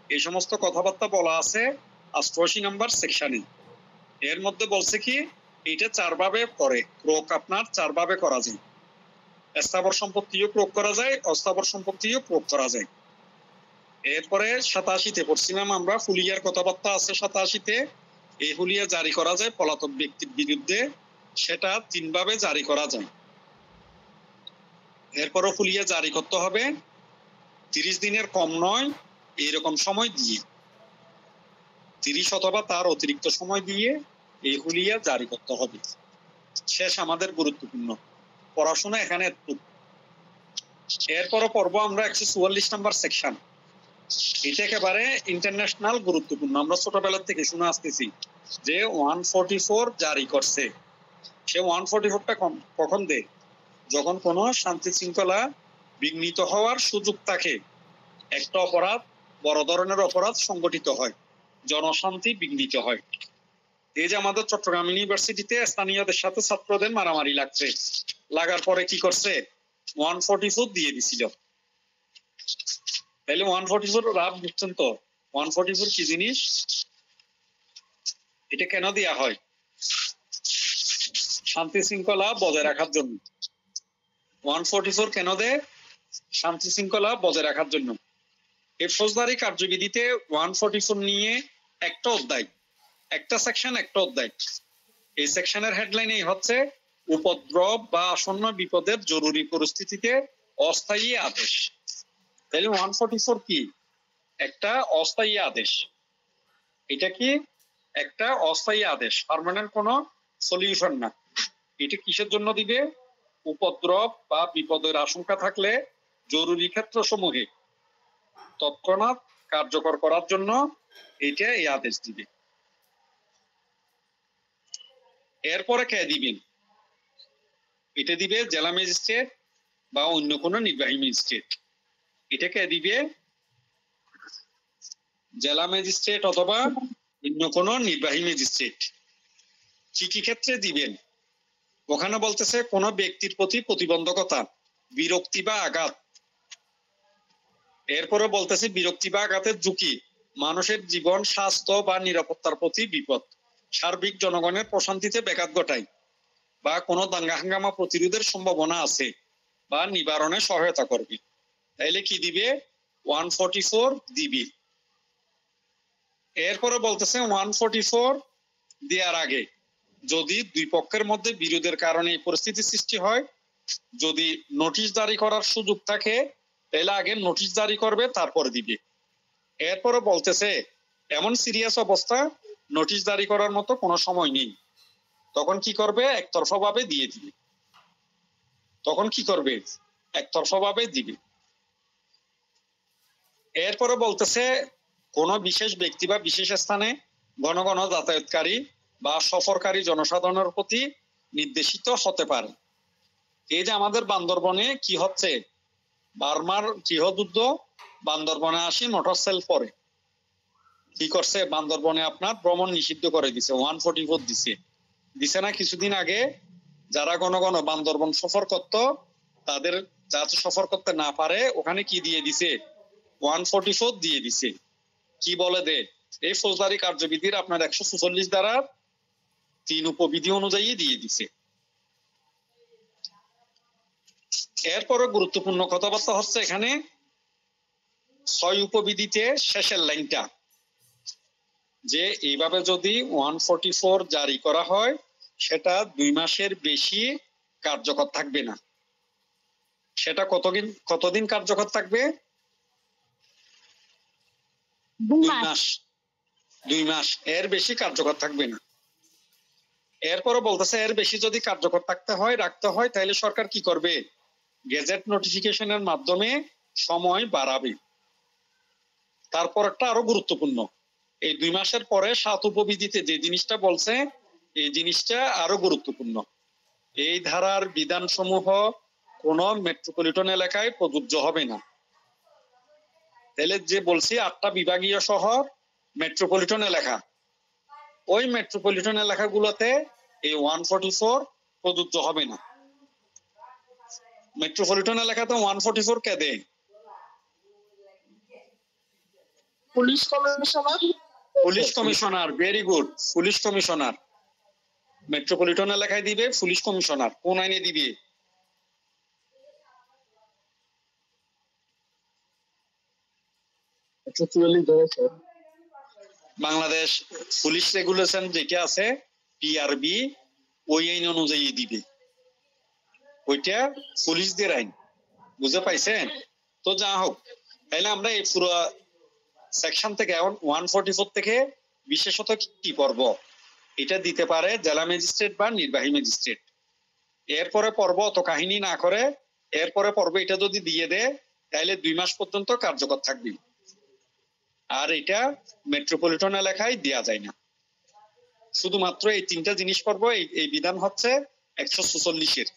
এই সমস্ত কথাবার্তা বলা আছে 88 নাম্বার সেকশনে। এর মধ্যে বলছে কি এটা 4 ভাবে করে ক্রয়, আপনার 4 ভাবে করা যায়, স্থাবর সম্পত্তিও ক্রয় করা যায়, অস্থাবর সম্পত্তিও ক্রয় করা যায়। এরপরে 87-তে পড়ছিলাম আমরা হুলিয়ার কথাবার্তা আছে 87-তে, এই হুলিয়া জারি করা যায় পলাতক ব্যক্তির বিরুদ্ধে, সেটা 3 ভাবে জারি করা যায়। এরপরও হুলিয়া জারি করতে হবে 30 দিনের কম নয় এইরকম সময় দিয়ে, 30 অথবা তার অতিরিক্ত সময় দিয়ে এই হুলিয়া জারি করতে হবে। শেষ আমাদের গুরুত্বপূর্ণ পড়াশোনা এখানে একটু। এরপরে পড়বো আমরা 144 নম্বর সেকশন। এটা একেবারে ইন্টারন্যাশনাল গুরুত্বপূর্ণ। আমরা ছোটবেলা থেকে শুনে আসতেছি যে 144 জারি করছে। সে 144টা কখন দেয়? যখন কোনো শান্তি শৃঙ্খলা বিঘ্নিত হওয়ার সুযোগ থাকে, একটা অপরাধ, বড় ধরনের অপরাধ সংগঠিত হয়, জনশান্তি বিঘ্নিত হয়। এই যে আমাদের চট্টগ্রাম ইউনিভার্সিটিতে স্থানীয়দের সাথে ছাত্রদের মারামারি লাগছে, লাগার পরে কি করছে? 144 দিয়ে দিছিল। তাহলে 144 রাব বুঝছেন তো? 144 কি জিনিস? এটা কেন দেয়া হয়? শান্তি শৃঙ্খলা বজায় রাখার জন্য। 144 কেন দেয়? শান্তি শৃঙ্খলা বজায় রাখার জন্য। এই ফৌজদারি কার্যবিধিতে 144 নিয়ে একটা অধ্যায়, একটা সেকশন, একটা অধ্যায়। এই সেকশনের হেডলাইন এই হচ্ছে উপদ্রব বা আসন্ন বিপদের জরুরি পরিস্থিতিতে অস্থায়ী আদেশ। তাহলে 144 কি? একটা অস্থায়ী আদেশ। এটা কি? একটা অস্থায়ী আদেশ, পার্মানেন্ট কোনো সলিউশন না। এটা কিসের জন্য দিবে? উপদ্রব বা বিপদের আশঙ্কা থাকলে জরুরি ক্ষেত্র সমূহে তৎক্ষণাৎ কার্যকর করার জন্য এটা এই আদেশ দিবে। এরপরে কে দিবেন? এটা দিবে জেলা ম্যাজিস্ট্রেট বা অন্য কোনো নির্বাহী ম্যাজিস্ট্রেট। এটা কে দিবে? জেলা ম্যাজিস্ট্রেট অথবা অন্য কোনো নির্বাহী ম্যাজিস্ট্রেট। কি কি ক্ষেত্রে দিবেন? ওখানে বলতেছে কোন ব্যক্তির প্রতি প্রতিবন্ধকতা, বিরক্তি বা আঘাত। এরপরে বলতেছে বিরক্তি বা আঘাতের ঝুঁকি, মানুষের জীবন, স্বাস্থ্য বা নিরাপত্তার প্রতি বিপদ, সার্বিক জনগণের প্রশান্তিতে ব্যাঘাত ঘটায় বা কোনো দাঙ্গা হাঙ্গামা প্রতিরোধের সম্ভাবনা আছে বা নিবারণে সহায়তা করবে। তাইলে কি দিবে? 144 দিবি। এরপরে বলতেছে 144 দেওয়ার আগে যদি দুই পক্ষের মধ্যে বিরোধের কারণে এই পরিস্থিতি সৃষ্টি হয়, যদি নোটিশ জারি করার সুযোগ থাকে, তাহলে আগে নোটিশ জারি করবে, তারপরে দিবে। এরপরে বলতেছে এমন সিরিয়াস অবস্থা, নোটিশ জারি করার মতো কোনো সময় নেই, তখন কি করবে? একতরফা ভাবে দিয়ে দিবে। তখন কি করবে? একতরফা ভাবে দিবে। এরপরে বলতেছে কোন বিশেষ ব্যক্তি বা বিশেষ স্থানে ঘন ঘন যাতায়াতকারী বা সফরকারী জনসাধারণের প্রতি নির্দেশিত হতে পারে। এই যে আমাদের বান্দরবনে কি হচ্ছে, বার্মার গৃহযুদ্ধ, বান্দরবনে আসি মোটর সেল পরে কি করছে? বান্দরবনে আপনার ভ্রমণ নিষিদ্ধ করে দিছে, 144 দিছে না কিছুদিন আগে? যারা ঘন ঘন বান্দরবন সফর করত, তাদের যাতে সফর করতে না পারে, ওখানে কি দিয়ে দিছে? 144 দিয়ে দিছে। কি বলে দে? এই ফৌজদারি কার্যবিধির আপনার 144 দ্বারা 3 উপবিধি অনুযায়ী দিয়ে দিছে। এরপরে গুরুত্বপূর্ণ কথাবার্তা হচ্ছে এখানে 6 উপবিধিতে শেষের লাইনটা, যে এইভাবে যদি 144 জারি করা হয়, সেটা 2 মাসের বেশি কার্যকর থাকবে না। সেটা কতদিন কার্যকর থাকবে? 2 2 মাস। মাস। 2 মাস, এর বেশি কার্যকর থাকবে না। এরপরে বলতেছে এর বেশি যদি কার্যকর রাখতে হয়, তাহলে সরকার কি করবে? গেজেট নোটিফিকেশনের মাধ্যমে সময় বাড়াবে। তারপর একটা আরো গুরুত্বপূর্ণ, এই 2 মাসের পরে 7 উপবিধিতে যে জিনিসটা বলছে, এই জিনিসটা আরো গুরুত্বপূর্ণ। এই ধারার বিধানসমূহ কোন মেট্রোপলিটন এলাকায় প্রযোজ্য হবে না। তাহলে যে বলছি 8টা বিভাগীয় শহর মেট্রোপলিটন এলাকা, ওই মেট্রোপলিটন এলাকাগুলোতে এই 144 প্রযোজ্য হবে না। মেট্রোপলিটন এলাকাতে 144 কে দেয়? Police commissioner. Police commissioner. Very good, police commissioner. Metropolitan এলাকায় দিবে পুলিশ কমিশনার। কোন আইনে দিবে? বাংলাদেশ পুলিশ রেগুলেশন যেটা আছে, পিআরবি, ওই আইন অনুযায়ী দিবে। ওইটা পুলিশদের আইন, বুঝতে পাইছেন তো? যা হোক, তাইলে আমরা এই পুরো সেকশন থেকে 144 থেকে বিশেষত কি পড়ব? এটা দিতে পারে জেলা ম্যাজিস্ট্রেট বা নির্বাহী ম্যাজিস্ট্রেট। এরপরে পর্ব অত কাহিনী না করে এরপরে পর্ব এটা যদি দিয়ে দেয় তাহলে 2 মাস পর্যন্ত কার্যকর থাকবে। আর এটা মেট্রোপলিটন এলাকায় দেয়া যায় না। শুধুমাত্র এই 3টা জিনিস পর্ব এই বিধান হচ্ছে 144-এর।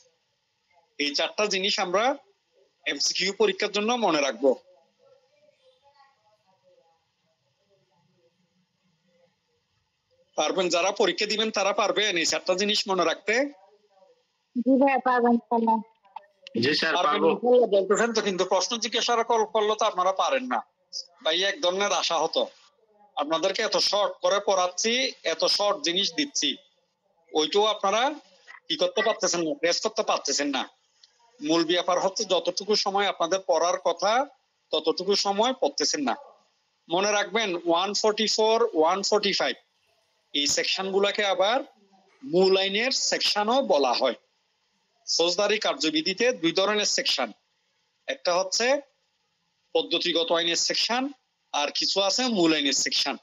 এই 4টা জিনিস আমরা এমসিকিউ পরীক্ষার জন্য মনে রাখবো। পারবেন? যারা পরীক্ষা দিবেন তারা পারবেন এই 4টা জিনিস মনে রাখতে? জি ভাইয়া পারবেন ইনশাআল্লাহ। জি স্যার পারবেন পারবো। ইনশাআল্লাহ বলতেছেন তো, কিন্তু প্রশ্ন জিজ্ঞাসা করলে তো আপনারা পারেন না ভাই। এক ধরনের আশা হতো আপনাদেরকে এত শর্ট করে পড়াচ্ছি, এত শর্ট জিনিস দিচ্ছি, ওইটাও আপনারা কি করতে পারতেছেন না, প্রেস করতে পারতেছেন না। মূল ব্যাপার হচ্ছে যতটুকু সময় আপনাদের পড়ার কথা ততটুকু সময় পড়তেছেন না। মনে রাখবেন 144, 145 এই সেকশন গুলাকে আবার মূল আইনের সেকশনও বলা হয়। ফৌজদারি কার্যবিধিতে 2 ধরনের সেকশন, একটা হচ্ছে পদ্ধতিগত আইনের সেকশন আর কিছু আছে মূল আইনের সেকশন।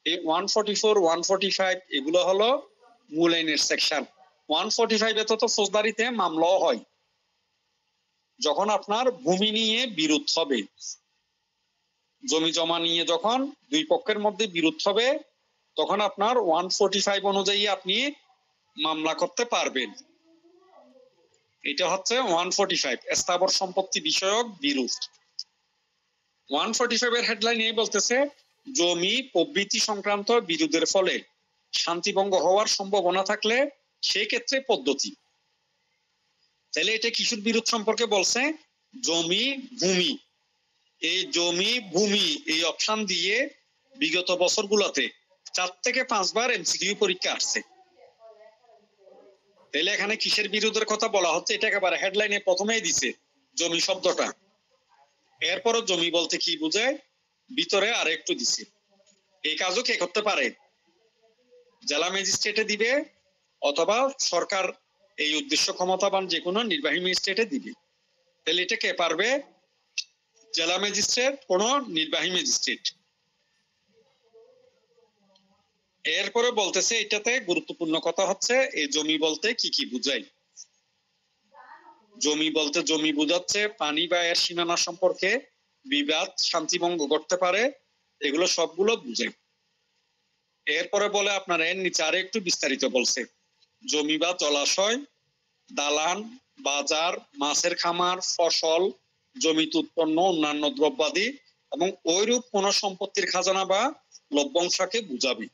এই 144, 145 এগুলো হলো মূল আইনের সেকশন। 145 এ তো ফৌজদারিতে মামলাও হয়। যখন আপনার ভূমি নিয়ে বিরোধ হবে, জমি জমা নিয়ে যখন 2 পক্ষের মধ্যে বিরোধ হবে, তখন আপনার 145 অনুযায়ী আপনি মামলা করতে পারবেন। এটা হচ্ছে 145 স্থাবর সম্পত্তি বিষয়ক বিরোধ। 145 এর হেডলাইন এই বলতেছে জমি প্রভৃতি সংক্রান্ত বিরোধের ফলে শান্তিভঙ্গ হওয়ার সম্ভাবনা থাকলে সেই ক্ষেত্রে পদ্ধতি। তাহলে এটা কিসের বিরোধ সম্পর্কে বলছে? জমি ভূমি। এই জমি ভূমি এই অপশন দিয়ে বিগত বছরগুলোতে 4 থেকে 5 বার এমসিকিউ পরীক্ষা আসছে। তাহলে এখানে কিসের বিরোধের কথা বলা হচ্ছে এটা একেবারে হেডলাইনে প্রথমেই দিছে, জমি শব্দটা। এরপরও জমি বলতে কি বোঝায় ভিতরে আর একটু দিছে। এই কাজও কে করতে পারে? জেলা ম্যাজিস্ট্রেটে দিবে অথবা সরকার এই উদ্দেশ্য ক্ষমতাবান যে কোনো নির্বাহী ম্যাজিস্ট্রেটে দিবে। তাহলে এটা কে পারবে? জেলা ম্যাজিস্ট্রেট, কোন নির্বাহী ম্যাজিস্ট্রেট। এরপরে বলতেছে এটাতে গুরুত্বপূর্ণ কথা হচ্ছে এই জমি বলতে কি কি বুঝায়। জমি বলতে জমি বুঝাচ্ছে পানি বা এর সীমানা সম্পর্কে বিবাদ শান্তিভঙ্গ করতে পারে, এগুলো সবগুলো বুঝায়। এরপরে বলে আপনার এর নিচে আরো একটু বিস্তারিত বলছে, জমি বা জলাশয়, দালান, বাজার, মাছের খামার, ফসল, জমিতে উৎপন্ন অন্যান্য দ্রব্যাদি এবং ওইরূপ কোন সম্পত্তির খাজানা বা লভ্যাংশকে বুঝাবে।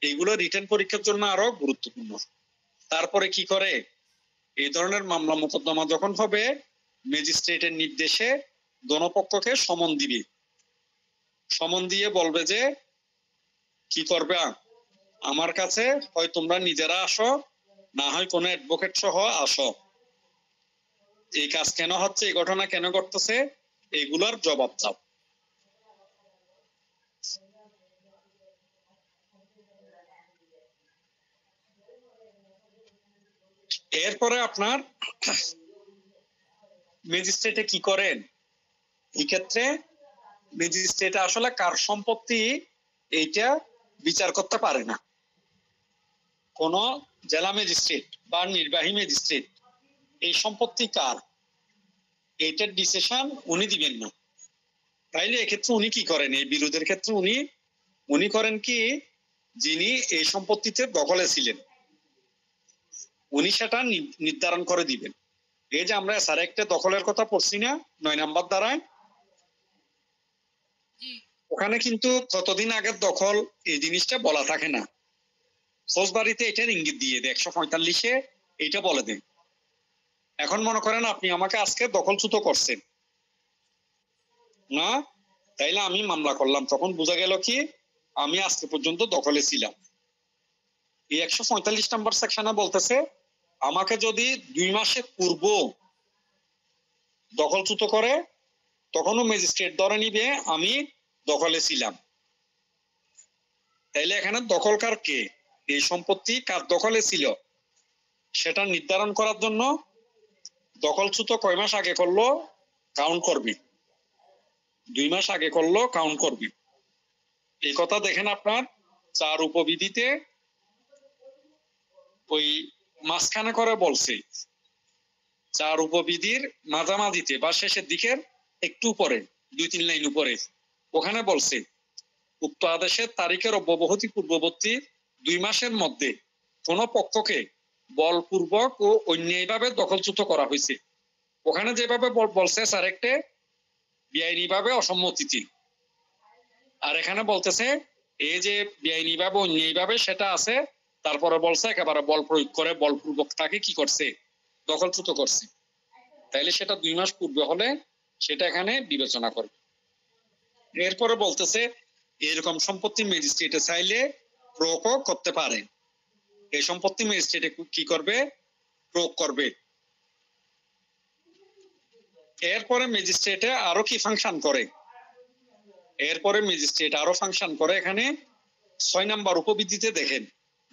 এগুলো রিটেন পরীক্ষার জন্য আরো গুরুত্বপূর্ণ। তারপরে কি করে? এই ধরনের মামলা মোকদ্দমা যখন হবে ম্যাজিস্ট্রেটের নির্দেশে দোনোপক্ষকে সমন দিবে। সমন দিয়ে বলবে যে কি করবে, আমার কাছে হয় তোমরা নিজেরা আসো, না হয় কোনো অ্যাডভোকেট সহ আসো। এই কাজ কেন হচ্ছে, এই ঘটনা কেন ঘটতেছে, এগুলার জবাব চাও। এরপরে আপনার ম্যাজিস্ট্রেটে কি করেন? এই ক্ষেত্রে ম্যাজিস্ট্রেট আসলে কার সম্পত্তি এইটা বিচার করতে পারে না। কোন জেলা ম্যাজিস্ট্রেট বা নির্বাহী ম্যাজিস্ট্রেট এই সম্পত্তি কার এইটার ডিসিশন উনি দিবেন না। তাইলে এক্ষেত্রে উনি কি করেন? এই বিরোধের ক্ষেত্রে উনি করেন কি, যিনি এই সম্পত্তিতে দখলে ছিলেন উনি সেটা নির্ধারণ করে দিবেন। এই যে আমরা স্যার একটা দখলের কথা পড়ছি না 9 নম্বর ধারায়, ওখানে কিন্তু কতদিন আগের দখল এই জিনিসটা বলা থাকে না। ফৌজদারিতে এটার ইঙ্গিত দিয়ে দেয় 145-এ এইটা বলে দেয়। এখন মনে করেন আপনি আমাকে আজকে দখলচ্যুত করছেন না, তাইলে আমি মামলা করলাম, তখন বোঝা গেল কি আমি আজকে পর্যন্ত দখলে ছিলাম। এই 145 নম্বর সেকশনে বলতেছে আমাকে যদি 2 মাসের পূর্ব দখলচ্যুত করে তখনও ম্যাজিস্ট্রেট ধরে নিবে আমি দখলে ছিলাম। তাইলে এখানে দখলকার কে, এই সম্পত্তি কার দখলে ছিল সেটা নির্ধারণ করার জন্য দখলচ্যুত কয় মাস আগে করলো কাউন্ট করবি, 2 মাস আগে করলো কাউন্ট করবি। এই কথা দেখেন আপনার 4 উপবিধিতে ওই মাঝখানে করে বলছে, চার উপবিধির মাঝামাঝিতে বা শেষের দিকের একটু উপরে 2-3 লাইন উপরে ওখানে বলছে উক্ত আদেশের তারিখের অব্যবহতি পূর্ববর্তী 2 মাসের মধ্যে কোন পক্ষকে বলপূর্বক ও অন্যায়ভাবে দখলচ্যুত করা হয়েছে। ওখানে যেভাবে বলছে স্যার একটা বেআইনিভাবে অসম্মতিতে, আর এখানে বলতেছে এই যে বেআইনিভাবে অন্যায়ভাবে সেটা আছে, তারপরে বলছে একেবারে বল প্রয়োগ করে বলপূর্বক তাকে কি করছে, দখলচ্যুত করছে। তাইলে সেটা 2 মাস পূর্বে হলে সেটা এখানে বিবেচনা করবে। এরপরে বলতেছে এরকম সম্পত্তি ম্যাজিস্ট্রেটে চাইলে প্রয়োগও করতে পারে। এই সম্পত্তি ম্যাজিস্ট্রেটে কি করবে, প্রয়োগ করবে। এরপরে ম্যাজিস্ট্রেটে আরো কি ফাংশন করে, এরপরে ম্যাজিস্ট্রেট আরো ফাংশন করে। এখানে 6 নাম্বার উপবিধিতে দেখেন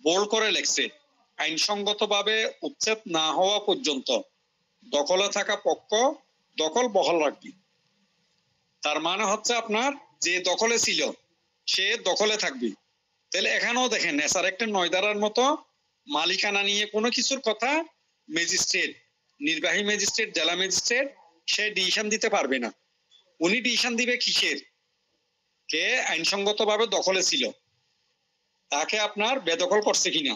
বোল্ড করে লেখছে আইনসঙ্গতভাবে উচ্ছেদ না হওয়া পর্যন্ত দখলে থাকা পক্ষ দখল বহাল রাখবে। তার মানে হচ্ছে আপনার যে দখলে ছিল সে দখলে থাকবে। তাহলে এখানেও দেখেন এসার একটা 9 ধারার মতো মালিকানা নিয়ে কোনো কিছুর কথা ম্যাজিস্ট্রেট, নির্বাহী ম্যাজিস্ট্রেট, জেলা ম্যাজিস্ট্রেট সে ডিসিশন দিতে পারবে না। উনি ডিসিশন দিবে কিসের, কে আইনসঙ্গতভাবে দখলে ছিল, তাকে আপনার বেদখল করছে কিনা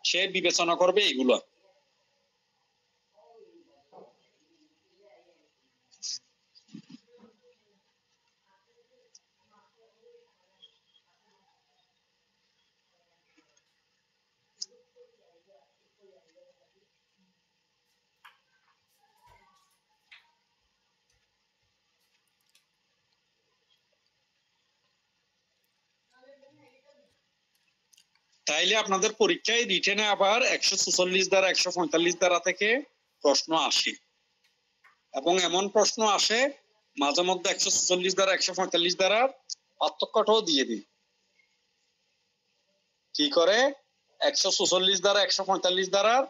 সে বিবেচনা করবে এগুলো। তাইলে আপনাদের পরীক্ষায় রিটেনে আবার 144 ধারা 145 ধারা থেকে প্রশ্ন আসে, এবং এমন প্রশ্ন আসে মাঝে মধ্যে 144 ধারা 145 ধারার পার্থক্যটাও দিয়ে দিই। কি করে 144 ধারা 145 ধারার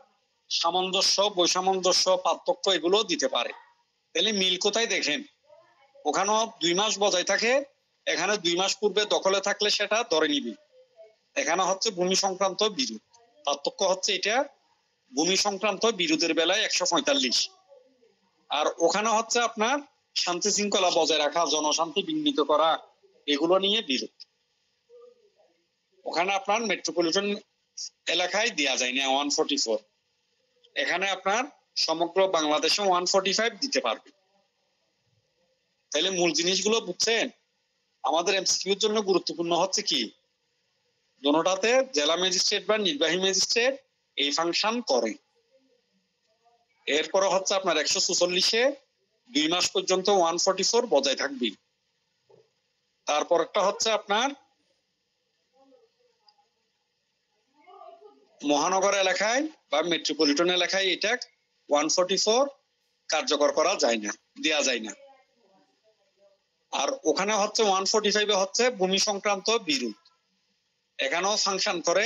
সামঞ্জস্য, বৈসামঞ্জস্য, পার্থক্য এগুলো দিতে পারে। তাহলে মিল কোথায় দেখেন, ওখানেও 2 মাস বজায় থাকে, এখানে 2 মাস পূর্বে দখলে থাকলে সেটা ধরে নিবি। এখানে হচ্ছে ভূমি সংক্রান্ত বিরোধ, পার্থক্য হচ্ছে এটা ভূমি সংক্রান্ত বিরোধের বেলায় 145, আর ওখানে হচ্ছে আপনার শান্তি শৃঙ্খলা বজায় রাখা, জনশান্তি বিঘ্নিত করা এগুলো নিয়ে বিরোধ। ওখানে আপনার মেট্রোপলিটন এলাকায় দেয়া যায় না 144, এখানে আপনার সমগ্র বাংলাদেশে 145 দিতে পারবে। তাহলে মূল জিনিসগুলো বুঝছেন। আমাদের এমসিকিউর জন্য গুরুত্বপূর্ণ হচ্ছে কি, দোনোটাতে জেলা ম্যাজিস্ট্রেট বা নির্বাহী ম্যাজিস্ট্রেট এই ফাংশন করে। এরপরে হচ্ছে আপনার 144-এ 2 মাস পর্যন্ত 144 বজায় থাকবে। তারপর একটা হচ্ছে আপনার মহানগর এলাকায় বা মেট্রোপলিটন এলাকায় এটা 144 কার্যকর করা যায় না, দেয়া যায় না। আর ওখানে হচ্ছে 145-এ হচ্ছে ভূমি সংক্রান্ত বিরোধ, এখানেও ফাংশন করে।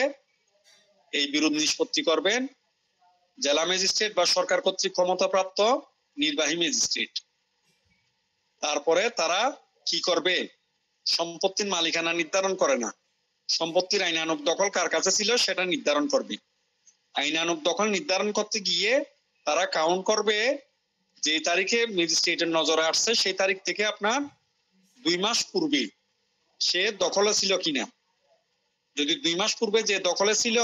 এই বিরোধ নিষ্পত্তি করবেন জেলা ম্যাজিস্ট্রেট বা সরকার কর্তৃক ক্ষমতাপ্রাপ্ত নির্বাহী ম্যাজিস্ট্রেট। তারপরে তারা কি করবে, সম্পত্তির মালিকানা নির্ধারণ করে না, সম্পত্তির আইনানুগ দখল কার কাছে ছিল সেটা নির্ধারণ করবে। আইনানুগ দখল নির্ধারণ করতে গিয়ে তারা কাউন্ট করবে যে তারিখে ম্যাজিস্ট্রেটের নজরে আসছে সেই তারিখ থেকে আপনার 2 মাস পূর্বে সে দখলে ছিল কিনা। যদি 2 মাস পূর্বে যে দখলে ছিল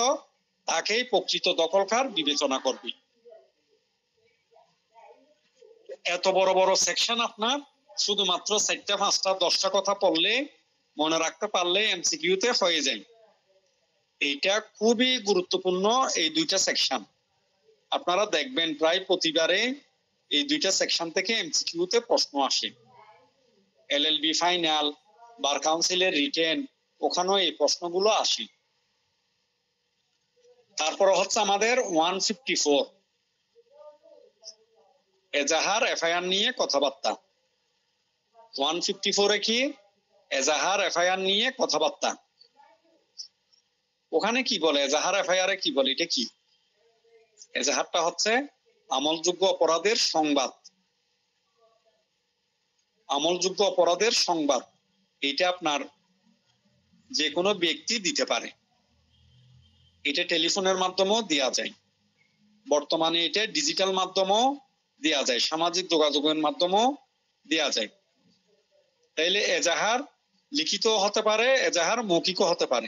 তাকেই প্রকৃত দখলকার বিবেচনা করবে। এত বড় বড় সেকশন আপনার শুধুমাত্র 4টা 5টা 10টা কথা পড়লে মনে রাখতে পারলে এমসিকিউতে হয়ে যায়। এইটা খুবই গুরুত্বপূর্ণ এই 2টা সেকশন। আপনারা দেখবেন প্রায় প্রতিবারে এই 2টা সেকশন থেকে এমসিকিউতে প্রশ্ন আসে। এলএলবি ফাইনাল, বার কাউন্সিলের রিটেন, ওখানেও এই প্রশ্নগুলো আসে। তারপর হচ্ছে আমাদের 154 এজাহার এফআইআর নিয়ে কথাবার্তা। 154-এ কি, এজাহার এফআইআর নিয়ে কথাবার্তা। ওখানে কি বলে, এজাহার এফআইআর কি বলে, এটা কি? এজাহারটা হচ্ছে আমলযোগ্য অপরাধের সংবাদ। আমলযোগ্য অপরাধের সংবাদ এটা আপনার যে কোনো ব্যক্তি দিতে পারে। এটা টেলিফোনের মাধ্যমেও দেওয়া যায়, বর্তমানে এটা ডিজিটাল মাধ্যমেও দেওয়া যায়, সামাজিক যোগাযোগের মাধ্যমেও দেওয়া যায়। তাইলে এজাহার লিখিত হতে পারে, এজাহার মৌখিকও হতে পারে।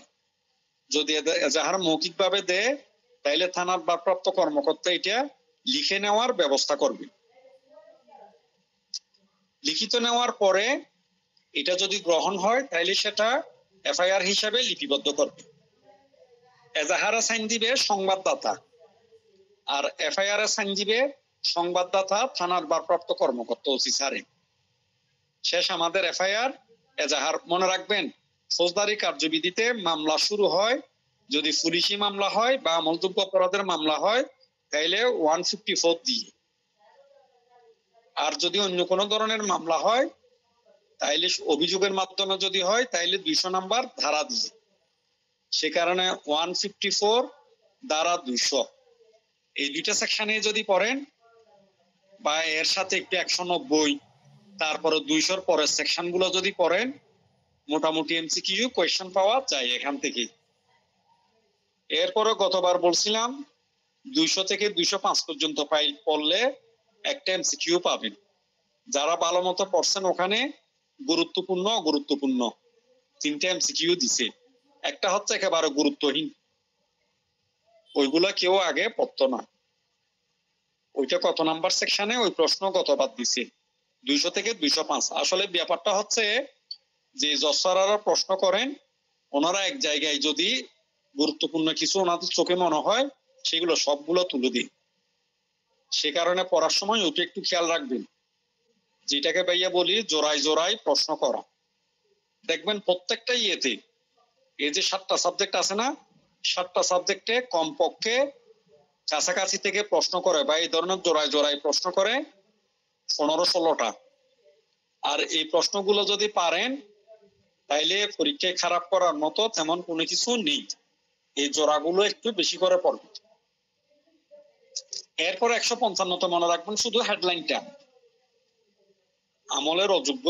যদি এজাহার মৌখিক ভাবে দেয় তাইলে থানার ভারপ্রাপ্ত কর্মকর্তা এটা লিখে নেওয়ার ব্যবস্থা করবে। লিখিত নেওয়ার পরে এটা যদি গ্রহণ হয় তাইলে সেটা এফআইআর হিসাবে লিপিবদ্ধ করবে। এজাহারে সাইন দিবে সংবাদদাতা, আর এফআইআর এ সাইন দিবে সংবাদদাতা থানার ভারপ্রাপ্ত কর্মকর্তা ওসি স্যারে। শেষ আমাদের এফআইআর এজাহার। মনে রাখবেন, ফৌজদারি কার্যবিধিতে মামলা শুরু হয় যদি পুলিশি মামলা হয় বা আমলযোগ্য অপরাধের মামলা হয় তাইলে 154 দিয়ে, আর যদি অন্য কোনো ধরনের মামলা হয় তাইলে অভিযোগের মাধ্যমে যদি হয় তাইলে 200 নাম্বার ধারা দিয়ে। সে কারণে 154 ধারা 200 এই দুইটা সেকশনে যদি পড়েন বা এর সাথে একটু 190 তারপরে 200 পরের সেকশন গুলো যদি পড়েন মোটামুটি এমসিকিউ কোয়েশ্চেন পাওয়া যায় এখান থেকে। এরপরে গতবার বলছিলাম 200 থেকে 205 পর্যন্ত ফাইল পড়লে একটা এমসিকিউ পাবেন। যারা ভালো মতো পড়ছেন ওখানে গুরুত্বপূর্ণ অগুরুত্বপূর্ণ 3টা এমসিকিউ দিছে। একটা হচ্ছে একেবারে গুরুত্বহীন, ওইগুলা কেউ আগে পড়তো না। ওইটা কত নাম্বার সেকশনে ওই প্রশ্ন গতবার দিছে 200 থেকে 205। আসলে ব্যাপারটা হচ্ছে যে জসারারা প্রশ্ন করেন, ওনারা এক জায়গায় যদি গুরুত্বপূর্ণ কিছু ওনাদের চোখে মনে হয় সেগুলো সবগুলো তুলে দিন। সে কারণে পড়ার সময় ওটা একটু খেয়াল রাখবেন, যেটাকে ভাইয়া বলি জোড়ায় জোড়ায় প্রশ্ন করা। দেখবেন প্রত্যেকটা ইয়েতে এই যে 7টা সাবজেক্ট আছে না, 7টা সাবজেক্টে কমপক্ষে কাছাকাছি থেকে প্রশ্ন করে বা এই ধরনের জোড়ায় জোড়ায় প্রশ্ন করে 15-16টা। আর এই প্রশ্নগুলো যদি পারেন তাইলে পরীক্ষায় খারাপ করার মতো তেমন কোনো কিছু নেই। এই জোড়াগুলো একটু বেশি করে পড়বে। এরপর 155তে মনে রাখবেন শুধু হেডলাইনটা, আমলের অযোগ্য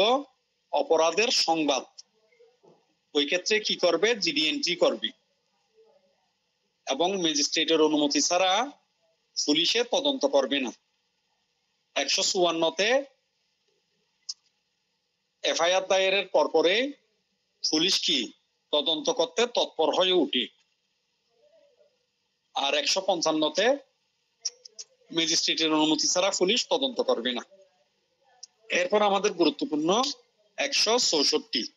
অপরাধের সংবাদ। ওই ক্ষেত্রে কি করবে, জিডি এন্ট্রি করবে এবং ম্যাজিস্ট্রেটের অনুমতি ছাড়া পুলিশে তদন্ত করবে না। 154তে এফআইআর দায়েরের পরপরে পুলিশ কি তদন্ত করতে তৎপর হয়ে উঠে। আর 155তে ম্যাজিস্ট্রেটের অনুমতি ছাড়া পুলিশ তদন্ত করবে না। এরপর আমাদের গুরুত্বপূর্ণ 164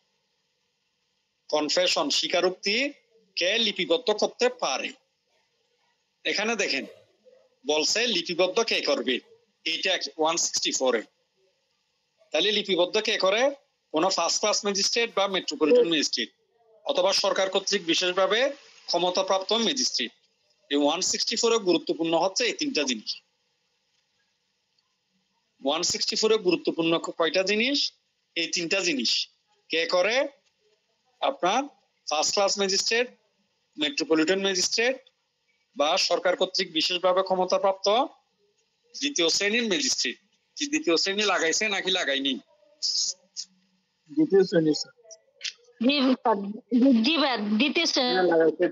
কনফেশন, স্বীকারোক্তি কে লিপিবদ্ধ করতে পারে। এখানে দেখেন বলছে লিপিবদ্ধ কে করবে, এইটা 164-এ। তাহলে লিপিবদ্ধ কে করে, কোন ফার্স্ট ক্লাস ম্যাজিস্ট্রেট বা মেট্রোপলিটন ম্যাজিস্ট্রেট অথবা সরকার কর্তৃক বিশেষভাবে ক্ষমতাপ্রাপ্ত ম্যাজিস্ট্রেট। এই 164-এ গুরুত্বপূর্ণ হচ্ছে এই 3টা জিনিস। 164-এ গুরুত্বপূর্ণ কয়টা জিনিস, এই 3টা জিনিস। কে করে, আপনার first class magistrate, metropolitan magistrate বা সরকার কর্তৃক বিশেষভাবে ক্ষমতাপ্রাপ্ত দ্বিতীয় শ্রেণীর ম্যাজিস্ট্রেট। কি দ্বিতীয় শ্রেণী লাগাইছে নাকি লাগাইনি? দ্বিতীয় শ্রেণী স্যার।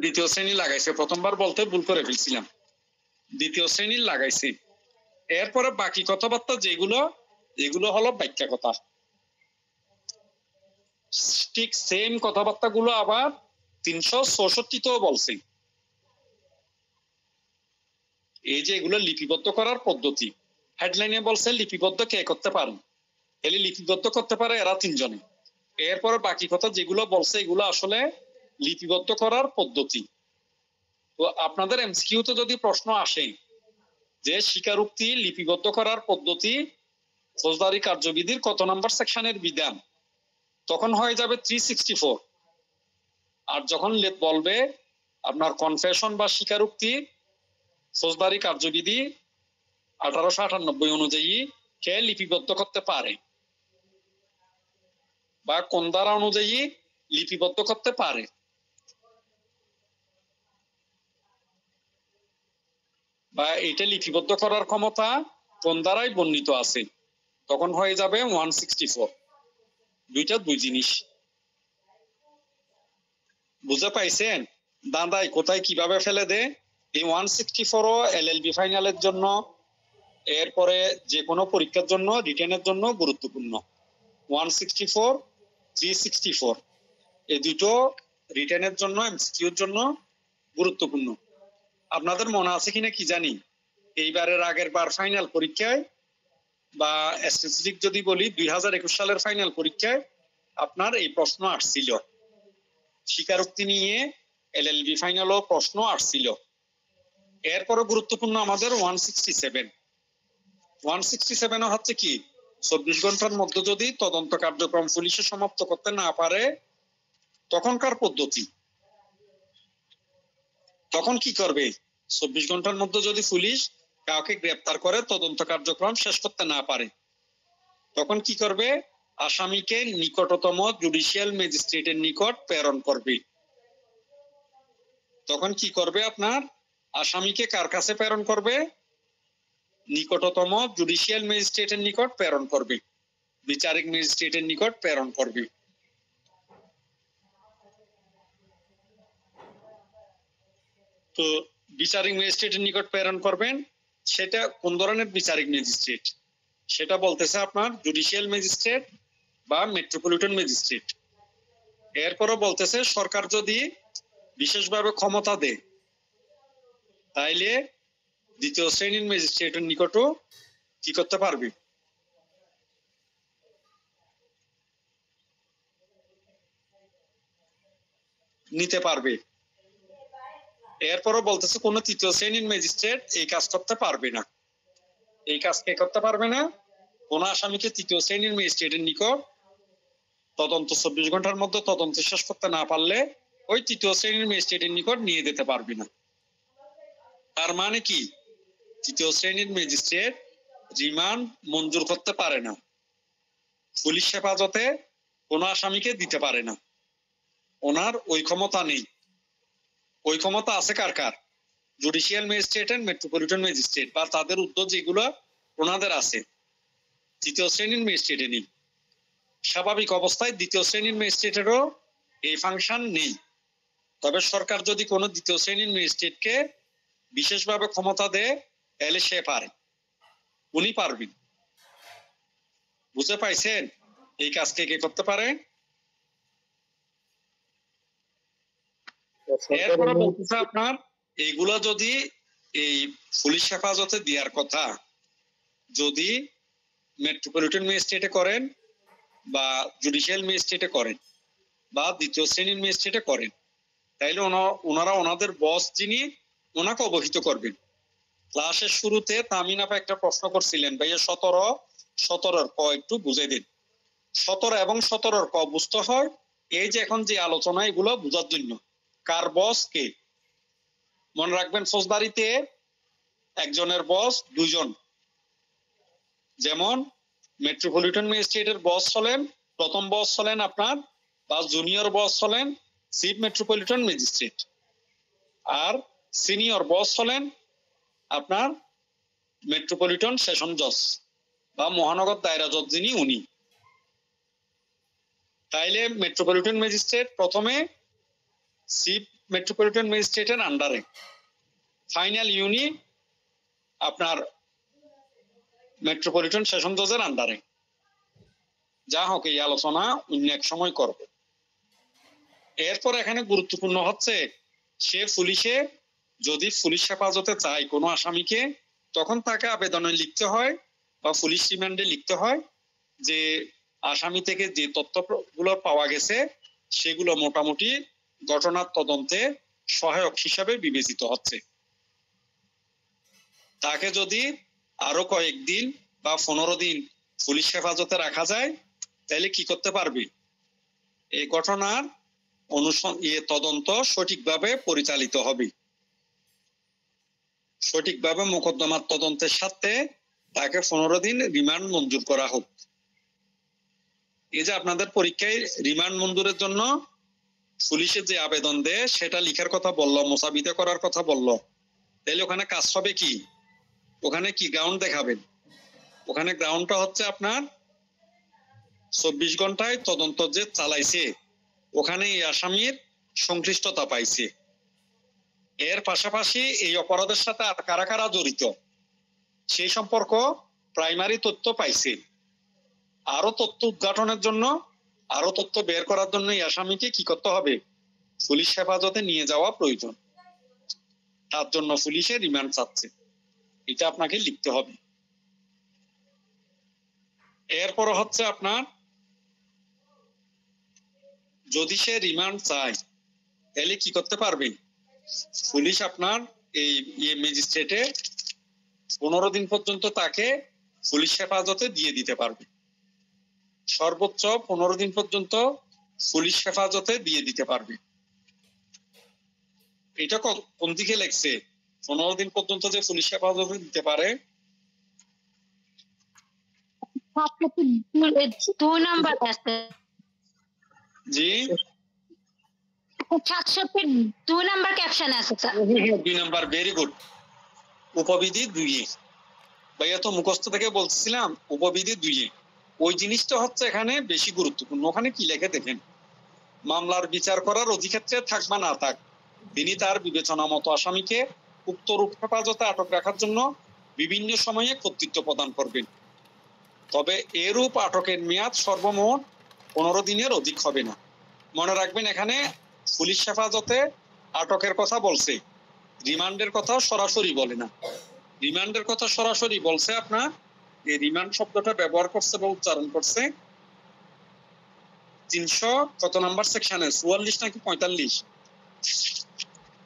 দ্বিতীয় শ্রেণী লাগাইছে, প্রথমবার বলতে ভুল করে ফেলছিলাম, দ্বিতীয় শ্রেণীর লাগাইছে। এরপরে বাকি কথাবার্তা যেগুলো, এগুলো হলো ব্যাখ্যা কথা। ঠিক সেম কথাবার্তা গুলো আবার 364-তেও বলছে। এই যে এগুলো লিপিবদ্ধ করার পদ্ধতি, হেডলাইনে বলছে লিপিবদ্ধ কে করতে পারেন, এলে লিপিবদ্ধ করতে পারে এরা 3 জনে। এরপরে বাকি কথা যেগুলো বলছে এগুলো আসলে লিপিবদ্ধ করার পদ্ধতি। তো আপনাদের এমসিকিউতে যদি প্রশ্ন আসে যে স্বীকারোক্তি লিপিবদ্ধ করার পদ্ধতি ফৌজদারি কার্যবিধির কত নাম্বার সেকশনের বিধান, তখন হয়ে যাবে 364। আর যখন বলবে আপনার কনফেশন বা স্বীকারোক্তি ফৌজদারি কার্যবিধি 1898 অনুযায়ী কে লিপিবদ্ধ করতে পারে বা কোন ধারা অনুযায়ী লিপিবদ্ধ করতে পারে, বা এটা লিপিবদ্ধ করার ক্ষমতা কোন ধারায় বর্ণিত আছে, তখন হয়ে যাবে 164। দুইটা দুই জিনিস। বুঝতে পাইছেন দাঁড়ায় কোথায় কিভাবে ফেলে দেয়। এই 164 এলএলবি ফাইনালের জন্য, এরপরে যে কোনো পরীক্ষার জন্য, রিটেনের জন্য গুরুত্বপূর্ণ। 164 364 এই দুটো রিটেনের জন্য, এমসিকিউর জন্য গুরুত্বপূর্ণ। আপনাদের মনে আছে কিনা কি জানি, এইবারের আগের বার ফাইনাল পরীক্ষায় বা স্ট্যাটিস্টিক যদি বলি 2021 সালের ফাইনাল পরীক্ষায় আপনার এই প্রশ্ন আসছিল, স্বীকারোক্তি নিয়ে এলএলবি ফাইনালও প্রশ্ন আসছিল। এরপরে গুরুত্বপূর্ণ আমাদের 167 হচ্ছে কি, 24 ঘন্টার মধ্যে যদি তদন্ত কার্যক্রম পুলিশে সমাপ্ত করতে না পারে তখনকার পদ্ধতি। তখন কি করবে? 24 ঘন্টার মধ্যে যদি পুলিশ কাউকে গ্রেপ্তার করে তদন্ত কার্যক্রম শেষ করতে না পারে তখন কি করবে? আসামিকে নিকটতম জুডিশিয়াল ম্যাজিস্ট্রেটের নিকট প্রেরণ করবে। তখন কি করবে? আপনার আসামিকে কার কাছে প্রেরণ করবে? নিকটতম জুডিশিয়াল ম্যাজিস্ট্রেটের নিকট প্রেরণ করবে, বিচারিক ম্যাজিস্ট্রেটের নিকট প্রেরণ করবে। তো বিচারিক ম্যাজিস্ট্রেটের নিকট প্রেরণ করবেন, সেটা কোন ধরনের বিচারিক ম্যাজিস্ট্রেট? সেটা বলতেছে আপনার জুডিশিয়াল ম্যাজিস্ট্রেট বা মেট্রোপলিটন ম্যাজিস্ট্রেট। এরপরও বলতেছে সরকার যদি বিশেষভাবে ক্ষমতা দেয় তাইলে দ্বিতীয় শ্রেণীর ম্যাজিস্ট্রেটের নিকটও কি করতে পারবে? নিতে পারবে। এরপরও বলতেছে কোন তৃতীয় শ্রেণীর ম্যাজিস্ট্রেট এই কাজ করতে পারবে না। এই কাজ কে করতে পারবে না? কোন আসামিকে তৃতীয় শ্রেণীর ম্যাজিস্ট্রেটের নিকট তদন্ত 24 ঘন্টার মধ্যে তদন্ত শেষ করতে না পারলে ওই তৃতীয় শ্রেণীর ম্যাজিস্ট্রেটের নিকট নিয়ে যেতে পারবে না। তার মানে কি? তৃতীয় শ্রেণীর ম্যাজিস্ট্রেট রিমান্ড মঞ্জুর করতে পারে না, পুলিশ হেফাজতে কোন আসামিকে দিতে পারে না, ওনার ওই ক্ষমতা নেই। ওই ক্ষমতা আছে কার কার? Judicial magistrate and metropolitan magistrate বা তাদের উদ্যোগ যেগুলো ওনাদের আছে, তৃতীয় শ্রেণীর ম্যাজিস্ট্রেটে নেই। স্বাভাবিক অবস্থায় দ্বিতীয় শ্রেণীর ম্যাজিস্ট্রেটেরও এই ফাংশন নেই। তবে সরকার যদি কোনো দ্বিতীয় শ্রেণীর ম্যাজিস্ট্রেটকে বিশেষভাবে ক্ষমতা দেয় তাহলে সে পারে, উনি পারবেন। বুঝতে পাইছেন এই কাজকে কে করতে পারে? এরপরে বলতেছে আপনার এইগুলা যদি এই পুলিশ হেফাজতে দেওয়ার কথা যদি মেট্রোপলিটন ম্যাজিস্ট্রেটে করেন বা জুডিশিয়াল ম্যাজিস্ট্রেটে করেন বা দ্বিতীয় শ্রেণীর ম্যাজিস্ট্রেটে করেন তাইলে ওনারা ওনাদের বস যিনি ওনাকে অবহিত করবেন। ক্লাসের শুরুতে তামিন আপা একটা প্রশ্ন করছিলেন, ভাইয়া 17 ক একটু বুঝে দিন। 17 এবং 17 ক বুঝতে হয় এই যে এখন যে আলোচনা এগুলো বোঝার জন্য। কার বস কে? মনে রাখবেন ফৌজদারিতে একজনের বস দুইজন, যেমন মেট্রোপলিটন ম্যাজিস্ট্রেটের বস হলেন, প্রথম বস হলেন আপনার বা জুনিয়র বস হলেন চিফ মেট্রোপলিটন ম্যাজিস্ট্রেট, আর সিনিয়র বস হলেন আপনার মেট্রোপলিটন সেশন জজ বা মহানগর দায়রা জজ যিনি উনি। তাইলে মেট্রোপলিটন ম্যাজিস্ট্রেট প্রথমে চিফ মেট্রোপলিটন ম্যাজিস্ট্রেটের আন্ডারে, ফাইনাল ইউনিট আপনার মেট্রোপলিটন সেশন জজের আন্ডারে। যা হোক এই আলোচনা অন্য এক সময় করব। এরপর এখানে গুরুত্বপূর্ণ হচ্ছে সে পুলিশে যদি পুলিশ হেফাজতে চায় কোনো আসামিকে তখন তাকে আবেদনে লিখতে হয় বা পুলিশ রিমান্ডে লিখতে হয় যে আসামি থেকে যে তথ্যগুলো পাওয়া গেছে সেগুলো মোটামুটি ঘটনার তদন্তে সহায়ক হিসাবে বিবেচিত হচ্ছে। তাকে যদি আরো কয়েকদিন বা 15 দিন পুলিশ হেফাজতে রাখা যায় তাহলে কি করতে পারবে? এই ঘটনার তদন্ত সঠিকভাবে পরিচালিত হবে, সঠিকভাবে মোকদ্দমার তদন্তের সাথে তাকে 15 দিন রিমান্ড মঞ্জুর করা হোক। এই যে আপনাদের পরীক্ষায় রিমান্ড মঞ্জুরের জন্য পুলিশে যে আবেদন দেয় সেটা লিখার কথা বললো, মোসাবিতে করার কথা বললো, তাহলে ওখানে কাজ হবে কি? ওখানে কি গ্রাউন্ড দেখাবেন? ওখানে গ্রাউন্ডটা হচ্ছে আপনার 24 ঘন্টায় তদন্ত যে চালাইছে ওখানে এই আসামির সংশ্লিষ্টতা পাইছে, এর পাশাপাশি এই অপরাধের সাথে আর কারা কারা জড়িত সেই সম্পর্ক প্রাইমারি তথ্য পাইছে। আরো তথ্য উদ্ঘাটনের জন্য, আরো তথ্য বের করার জন্য এই আসামিকে কি করতে হবে? পুলিশ হেফাজতে নিয়ে যাওয়া প্রয়োজন। তার জন্য পুলিশে রিমান্ড চাচ্ছে, এটা আপনাকে লিখতে হবে। এরপর হচ্ছে আপনার যদি সে রিমান্ড চায় তাহলে কি করতে পারবেন? পুলিশ আপনার এই ম্যাজিস্ট্রেটে 15 দিন পর্যন্ত তাকে পুলিশ হেফাজতে দিয়ে দিতে পারবে। সর্বোচ্চ 15 দিন পর্যন্ত পুলিশ হেফাজতে দিয়ে দিতে পারবে। এটা কোন দিকে লেখছে? 15 দিন পর্যন্ত যে পুলিশ হেফাজতে দিতে পারে। 2 নাম্বার আছে। জি 702 নাম্বার ক্যাপশন আছে স্যার। 2 number, very good. উপবিধি 2 ভাইয়া তো মুখস্থ থেকে বলছিলাম উপবিধি 2 ওই জিনিসটা হচ্ছে এখানে বেশি গুরুত্বপূর্ণ। ওখানে কি লেখে দেখেন, মামলার বিচার করার অধিক্ষেত্রে থাক বা না থাক তিনি তার বিবেচনা মতো আসামিকে উক্ত রূপ হেফাজতে আটক রাখার জন্য বিভিন্ন সময়ে কর্তৃত্ব প্রদান করবেন। তবে এরূপ আটকের মেয়াদ সর্বমোট 15 দিনের অধিক হবে না। মনে রাখবেন এখানে পুলিশ হেফাজতে আটকের কথা বলছে, রিমান্ডের কথা সরাসরি বলে না। রিমান্ডের কথা সরাসরি বলছে আপনার এই রিমান্ড শব্দটা ব্যবহার করছে বা উচ্চারণ করছে 300 কত নাম্বার সেকশনে 44 নাকি 45?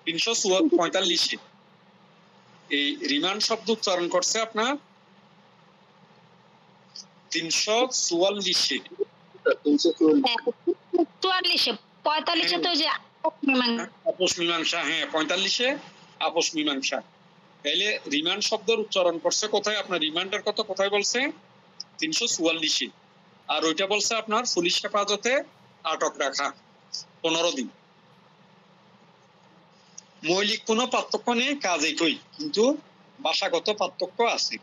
345 এই রিমান্ড শব্দ উচ্চারণ করছে আপনার 344। 44 45 তো যে আপোষ মীমাংসা, হ্যাঁ 45 আপোষ মীমাংসা। তাহলে রিমান্ড শব্দের উচ্চারণ করছে কোথায়? আপনার রিমান্ডের কথা কোথায় বলছে? 344। আর ওইটা বলছে আপনার পুলিশ হেফাজতে আটক রাখা 15 দিন। মৌলিক কোনো পার্থক্য নেই, কাজ একই, কিন্তু ভাষাগত পার্থক্য আছে।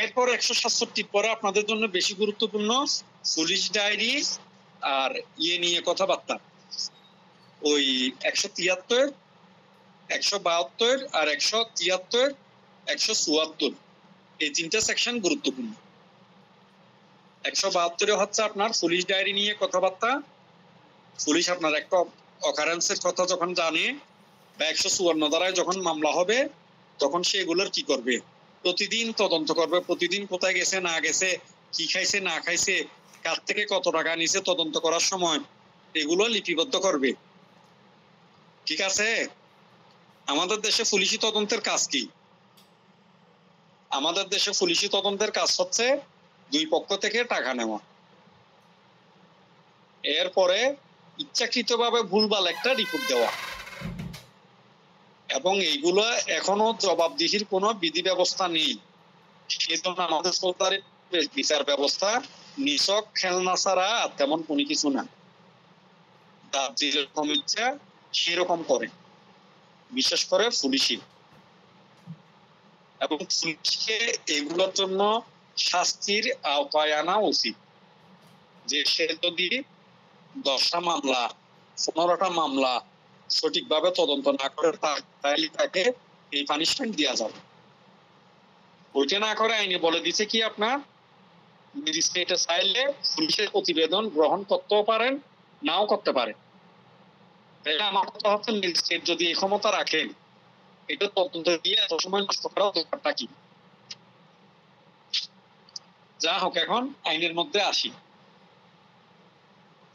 এরপর 167 পরে আপনাদের জন্য বেশি গুরুত্বপূর্ণ পুলিশ ডায়েরি আর নিয়ে কথাবার্তা। ওই 173, 172 আর 173, 174 এই 3টা সেকশন গুরুত্বপূর্ণ। 172 হচ্ছে আপনার পুলিশ ডায়েরি নিয়ে কথাবার্তা। পুলিশ আপনার একটা অকারেন্সের কথা যখন জানে বা 154 ধারায় যখন মামলা হবে তখন সেগুলোর কি করবে? প্রতিদিন তদন্ত করবে। প্রতিদিন কোথায় গেছে না গেছে, কি খাইছে না খাইছে, কার থেকে কত টাকা নিছে তদন্ত করার সময় এগুলো লিপিবদ্ধ করবে। ঠিক আছে? আমাদের দেশে পুলিশি তদন্তের কাজ কি? আমাদের দেশে পুলিশি তদন্তের কাজ হচ্ছে 2 পক্ষ থেকে টাকা নেওয়া, এরপরে ইচ্ছাকৃতভাবে ভুলভাল একটা রিপোর্ট দেওয়া, এবং এইগুলো এখনো জবাবদিহির কোনো বিধি ব্যবস্থা নেই। সেজন্য আমাদের সরকারের বিচার ব্যবস্থা নিছক খেলনা ছাড়া আর তেমন কোনো কিছু না। তার যেরকম ইচ্ছা সেরকম করে, বিশেষ করে পুলিশি। এবং পুলিশকে এগুলোর জন্য শাস্তির আওতায় আনা উচিত। যে সে যদি 10টা মামলা 15টা মামলা সঠিকভাবে তদন্ত না করে তাহলে তাকে এই পানিশমেন্ট দেওয়া যাবে। ওইটা না করে আইনে বলে দিছে কি আপনার ম্যাজিস্ট্রেটে চাইলে পুলিশের প্রতিবেদন গ্রহণ করতেও পারেন, নাও করতে পারেন। তাহলে আমার কথা হচ্ছে ম্যাজিস্ট্রেট যদি এই ক্ষমতা রাখেন এটা তদন্ত দিয়ে এত সময় নষ্ট করার দরকারটা কি? যা হোক, এখন আইনের মধ্যে আসি।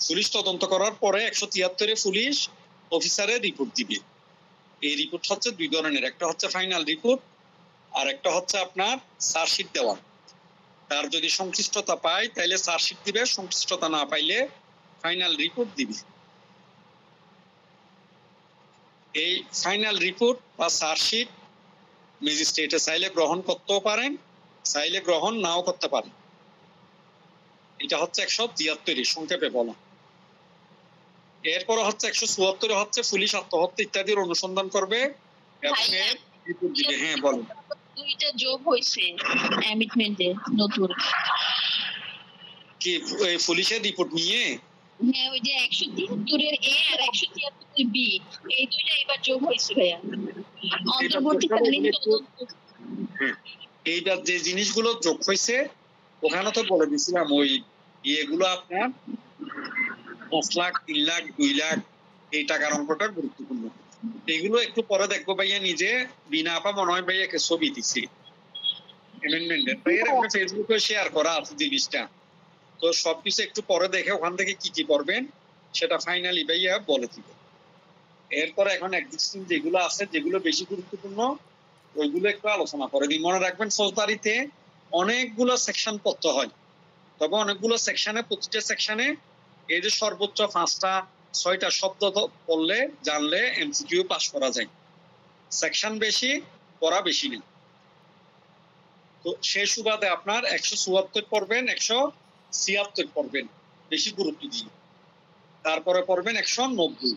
পুলিশ তদন্ত করার পরে 173 পুলিশ অফিসারের রিপোর্ট দিবে। এই রিপোর্ট হচ্ছে 2 ধরনের, একটা হচ্ছে ফাইনাল রিপোর্ট আর একটা হচ্ছে আপনার চার্জশিট দেওয়া। তার যদি সংশ্লিষ্টতা পায় তাহলে চার্জশিট দিবে, সংশ্লিষ্টতা না পাইলে ফাইনাল রিপোর্ট দিবে। এই ফাইনাল রিপোর্ট বা চার্জশিট ম্যাজিস্ট্রেটে চাইলে গ্রহণ করতেও পারেন, চাইলে গ্রহণ নাও করতে পারেন। এটা হচ্ছে 173 সংক্ষেপে বলা। এরপর হচ্ছে 174 হচ্ছে পুলিশ আত্মহত্যা ইত্যাদির অনুসন্ধান করবে এবং এর রিপোর্ট দিবে। হ্যাঁ বলেন। 2টা যোগ হইছে অ্যামিটমেন্টে নতুন। কি পুলিশের রিপোর্ট নিয়ে হ্যাঁ ওই যে 173-এর এ আর 173 বি এই দুইটা এবার যোগ হয়েছে ভাইয়া অন্তর্বর্তীকালীন তদন্ত। এইবার যে জিনিসগুলো যোগ হয়েছে ওখানে তো বলে দিছিলাম ওই ইয়েগুলো আপনার 5 লাখ 3 লাখ 2 লাখ এই টাকার অঙ্কটা গুরুত্বপূর্ণ। এগুলো একটু পরে দেখবো ভাইয়া, নিজে বিনা আপা মনে হয় ভাইয়াকে ছবি দিচ্ছি অ্যামেন্ডমেন্টের, ভাইয়ার একটা ফেসবুকে শেয়ার করা আছে জিনিসটা। তো সবকিছু একটু পরে দেখে ওখান থেকে কি কি করবেন সেটা ফাইনালি ভাইয়া বলে দিব। এরপরে এখন এক্সিস্টিং যেগুলো আছে যেগুলো বেশি গুরুত্বপূর্ণ ওইগুলো একটু আলোচনা করে দিই। মনে রাখবেন ফৌজদারিতে অনেকগুলো সেকশন পড়তে হয়, তবে অনেকগুলো সেকশনে প্রতিটা সেকশনে এই যে সর্বোচ্চ 5টা 6টা শব্দ পড়লে জানলে এমসিকিউ পাস করা যায়। সেকশন বেশি পড়া বেশি নেই। তো সেই সুবাদে আপনার 174 পড়বেন, 176 পড়বেন বেশি গুরুত্ব দিয়ে, তারপরে পড়বেন 190,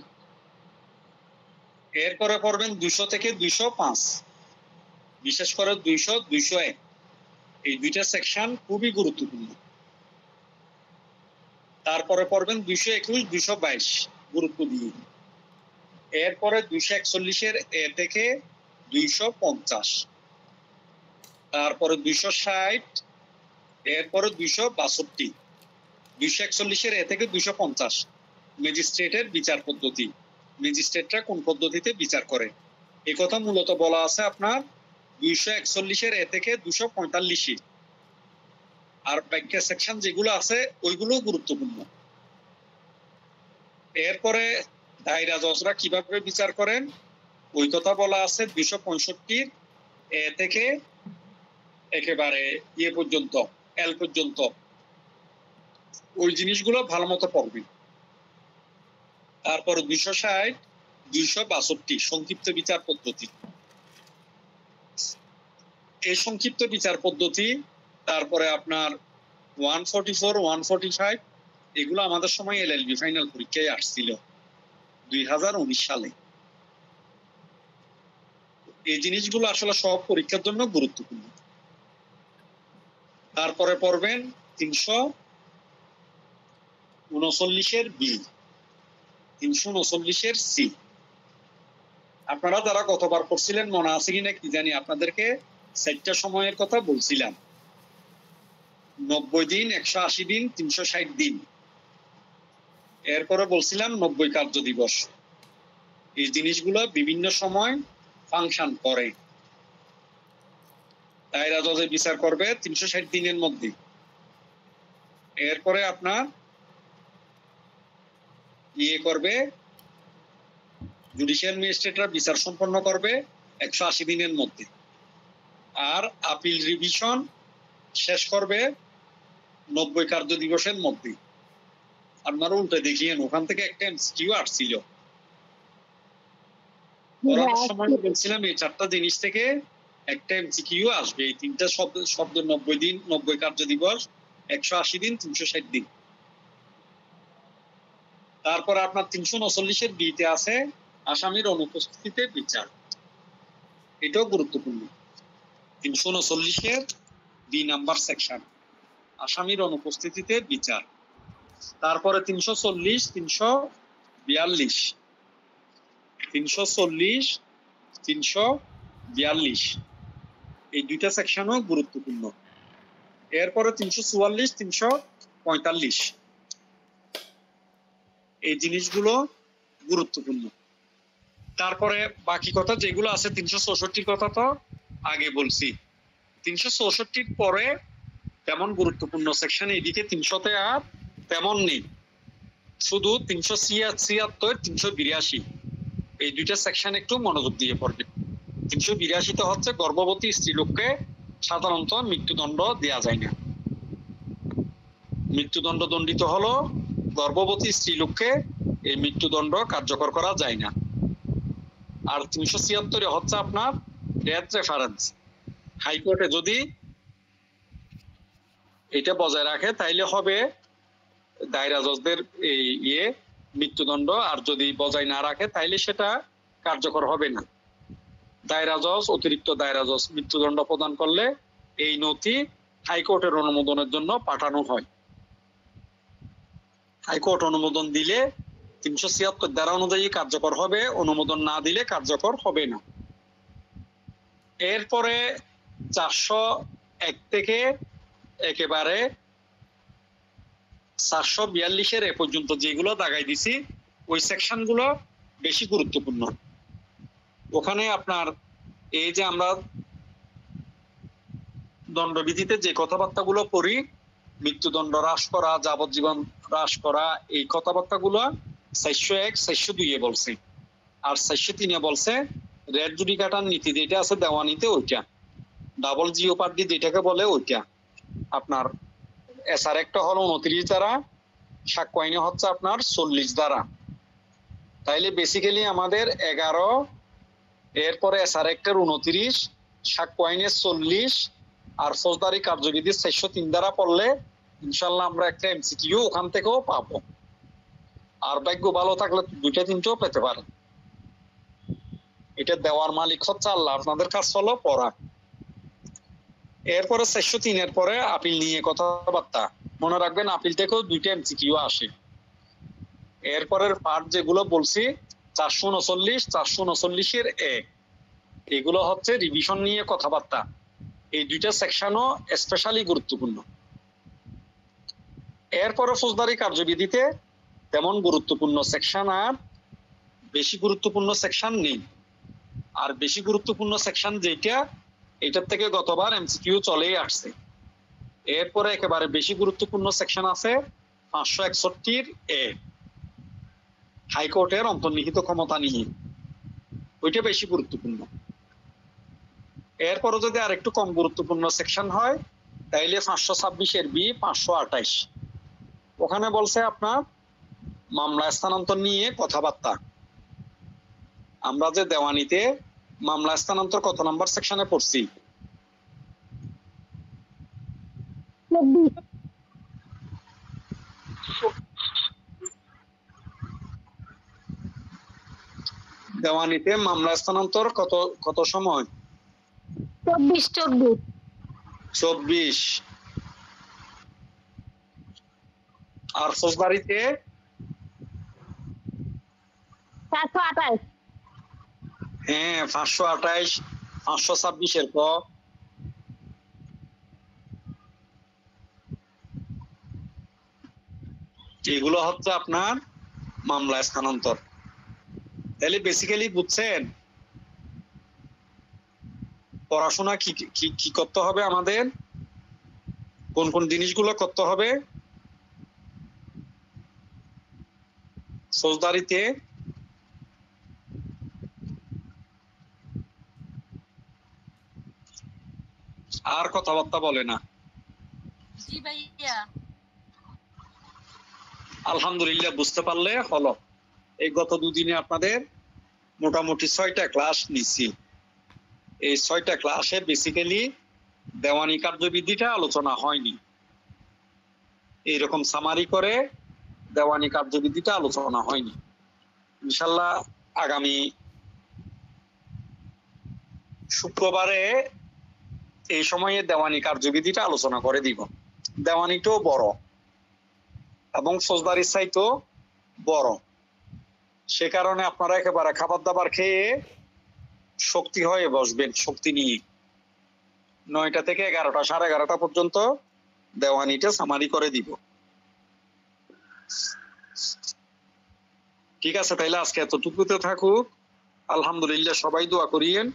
এরপরে পড়বেন 200 থেকে 205, বিশেষ করে 200 201 এই দুইটা সেকশন খুবই গুরুত্বপূর্ণ। তারপরে পড়বেন 221 222 গুরুত্ব দিয়ে, এরপরে 241-এর এ থেকে 250, তারপরে 260, এরপরে 262, 241-এর এ থেকে 250 ম্যাজিস্ট্রেটের বিচার পদ্ধতি, ম্যাজিস্ট্রেটরা কোন পদ্ধতিতে বিচার করে এই কথা মূলত বলা আছে আপনার 241-এর এ থেকে 245। আর ব্যাখ্যা সেকশন যেগুলো আছে ওইগুলো গুরুত্বপূর্ণ। এরপরে দায়রা জজরা কিভাবে বিচার করেন ওই কথা বলা আছে 265 এ থেকে একেবারে ইয়ে পর্যন্ত এল পর্যন্ত, ওই জিনিসগুলো ভালো মতো পড়বেন। তারপরে 260 262 সংক্ষিপ্ত বিচার পদ্ধতি, এই সংক্ষিপ্ত বিচার পদ্ধতি। তারপরে আপনার 144 145 এগুলো আমাদের সময় এলএলবি ফাইনাল পরীক্ষায় আসছিল 2019 সালে। এই জিনিসগুলো আসলে সব পরীক্ষার জন্য গুরুত্বপূর্ণ। তারপরে পড়বেন 339-এর বি, 339-এর সি। আপনারা যারা গতবার করছিলেন মনে আছে কিনা কি জানি, আপনাদেরকে 4টা সময়ের কথা বলছিলাম, 90 দিন, 180 দিন, 360 দিন। এরপরে বলছিলাম 90 কার্য দিবস। এই জিনিসগুলো বিভিন্ন সময় ফাংশন করে। দায়রা জজে বিচার করবে 360 দিনের মধ্যে। এরপরে আপনার ইয়ে করবে জুডিশিয়াল ম্যাজিস্ট্রেটরা বিচার সম্পন্ন করবে 180 দিনের মধ্যে। আর আপিল রিভিশন শেষ করবে 90 কার্য দিবসের মধ্যে। আপনারা উল্টে দেখিয়েন, ওখান থেকে একটা এমসিকিউ আসছিল। পড়ানোর সময় বলছিলাম এই 4টা জিনিস থেকে একটা এমসিকিউ আসবে। এই 3টা শব্দ 90 দিন, 90 কার্য দিবস, 180 দিন, 360 দিন। তারপর আপনার 339-এর বিতে আছে আসামির অনুপস্থিতিতে বিচার, এটাও গুরুত্বপূর্ণ। 339-এর বি নাম্বার সেকশন আসামির অনুপস্থিতিতে বিচার। তারপরে 340 342, 340 342 এই দুইটা সেকশনও গুরুত্বপূর্ণ। এরপরে 344 345 এই জিনিসগুলো গুরুত্বপূর্ণ। তারপরে বাকি কথা যেগুলো আছে 364 কথা তো আগে বলছি। 364 পরে তেমন গুরুত্বপূর্ণ সেকশন এদিকে 300-তে আর তেমন নেই, শুধু 376 382 এই দুইটা সেকশন একটু মনোযোগ দিয়ে পড়বে। 382-তে হচ্ছে গর্ভবতী স্ত্রীলোককে সাধারণত মৃত্যুদণ্ড দেয়া যায় না। মৃত্যুদণ্ড দণ্ডিত হলো গর্ভবতী স্ত্রীলোককে এই মৃত্যুদণ্ড কার্যকর করা যায় না। আর 376-এ হচ্ছে আপনার ডেথ রেফারেন্স। হাইকোর্টে যদি এটা বজায় রাখে তাইলে হবে দায়রা জজদের এই মৃত্যুদণ্ড, আর যদি বজায় না রাখে তাইলে সেটা কার্যকর হবে না। দায়রা জজ, অতিরিক্ত দায়রা জজ মৃত্যুদণ্ড প্রদান করলে এই নথি হাইকোর্টের অনুমোদনের জন্য পাঠানো হয়। হাইকোর্ট অনুমোদন দিলে 376 ধারা অনুযায়ী কার্যকর হবে, অনুমোদন না দিলে কার্যকর হবে না। এরপরে 401 থেকে একেবারে 442 এ পর্যন্ত যেগুলো দাগাই দিছি ওই সেকশন গুলো বেশি গুরুত্বপূর্ণ। ওখানে আপনার এই যে আমরা দণ্ডবিধিতে যে কথাবার্তাগুলো পড়ি, মৃত্যুদণ্ড হ্রাস করা, যাবজ্জীবন হ্রাস করা, এই কথাবার্তাগুলো 401 402 বলছে, আর 403 বলছে রেড জুডিকাটার নীতি যেটা আছে দেওয়ানিতে ওইটা, ডাবল জিওপার্ডি যেটাকে বলে ওইটা আপনার। এসআর একটা হলো 29 ধারা, সাক্ষ্য আইনে হচ্ছে আপনার 40 ধারা। তাইলে বেসিক্যালি আমাদের 11, এরপরে এসআর একটার 29, সাক্ষ্য আইনে 40 আর ফৌজদারি কার্যবিধি 403 ধারা পড়লে ইনশাল্লাহ আমরা একটা এমসিকিউ ওখান থেকেও পাবো। আর ভাগ্য ভালো থাকলে 2টা 3টাও পেতে পারেন। এটা দেওয়ার মালিক হচ্ছে আল্লাহ, আপনাদের কাজ হলো পড়া। এরপরে 403 এর পরে আপিল নিয়ে কথাবার্তা। মনে রাখবেন আপিল থেকেও 2টা এমসিকিউ আসে। এরপরের পার্ট যেগুলো বলছি 439, 439 এর এ, এগুলো হচ্ছে রিভিশন নিয়ে কথাবার্তা। এই 2টা সেকশনও স্পেশালি গুরুত্বপূর্ণ। এরপরে ফৌজদারি কার্যবিধিতে তেমন গুরুত্বপূর্ণ সেকশন আর বেশি গুরুত্বপূর্ণ সেকশন নেই। আর বেশি গুরুত্বপূর্ণ সেকশন যেটা, এটার থেকে গতবার এমসিকিউ চলেই আসছে। এরপরে একেবারে বেশি গুরুত্বপূর্ণ সেকশন আছে 561 এ, হাইকোর্টের অন্তর্নিহিত ক্ষমতা নিয়ে, ওইটা বেশি গুরুত্বপূর্ণ। এরপরে যদি আর একটু কম গুরুত্বপূর্ণ সেকশন হয় তাইলে 526 এর বি, 528, ওখানে বলছে আপনার মামলা স্থানান্তর নিয়ে কথাবার্তা। আমরা যে দেওয়ানিতে মামলা স্থানান্তর কত নাম্বার সেকশনে পড়ছি? দেওয়ানিতে মামলা স্থানান্তর কত সময়? 24। আর ফৌজদারিতে 428। হ্যাঁ 528, 526 এর ক। এগুলো হচ্ছে আপনার মামলা স্থানান্তর। তাহলে বেসিক্যালি বুঝছেন পড়াশোনা কি করতে হবে আমাদের, কোন কোন জিনিসগুলো করতে হবে। ফৌজদারিতে আর কথাবার্তা বলে না। জি ভাইয়া। আলহামদুলিল্লাহ, বুঝতে পারলে হলো। এই গত 2 দিনে আপনাদের মোটামুটি 6টা ক্লাস নিছি। এই 6টা ক্লাসে বেসিক্যালি দেওয়ানি কার্যবিধিটা আলোচনা হয়নি। এইরকম সামারি করে দেওয়ানি কার্যবিধিটা আলোচনা হয়নি। ইনশাল্লাহ আগামী শুক্রবারে এই সময়ে দেওয়ানি কার্যবিধিটা আলোচনা করে দিব। দেওয়ানিটাও বড় এবং ফৌজদারির চাইতেও বড়, সে কারণে আপনারা একেবারে খাবার দাবার খেয়ে শক্তি হয়ে বসবেন, শক্তি নিয়ে। 9টা থেকে 11টা, 11:30 পর্যন্ত দেওয়ানিটা সামারি করে দিব। ঠিক আছে, তাইলে আজকে এতটুকুতে থাকুক। আলহামদুলিল্লাহ, সবাই দোয়া করিয়েন।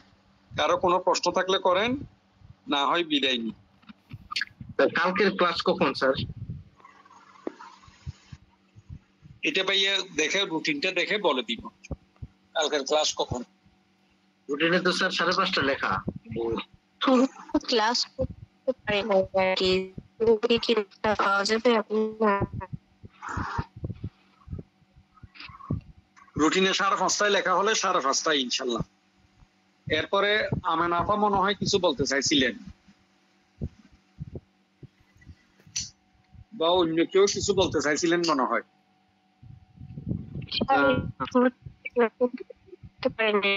কারো কোনো প্রশ্ন থাকলে করেন, না হয় বিদায় নি। কালকের ক্লাস কখন স্যার? এটা ভাইয়া দেখে রুটিনটা দেখে বলে দিব কালকের ক্লাস কখন। রুটিনে তো স্যার 5:30 লেখা। ক্লাস করতে পারি না আর কি, কি পাওয়া যাবে আপনার? রুটিনে 5:30 লেখা হলে 5:30 ইনশাল্লাহ। এরপরে আমেনা আপা মনে হয় কিছু বলতে চাইছিলেন, বা অন্য কেউ কিছু বলতে চাইছিলেন মনে হয়। করতে পারি না।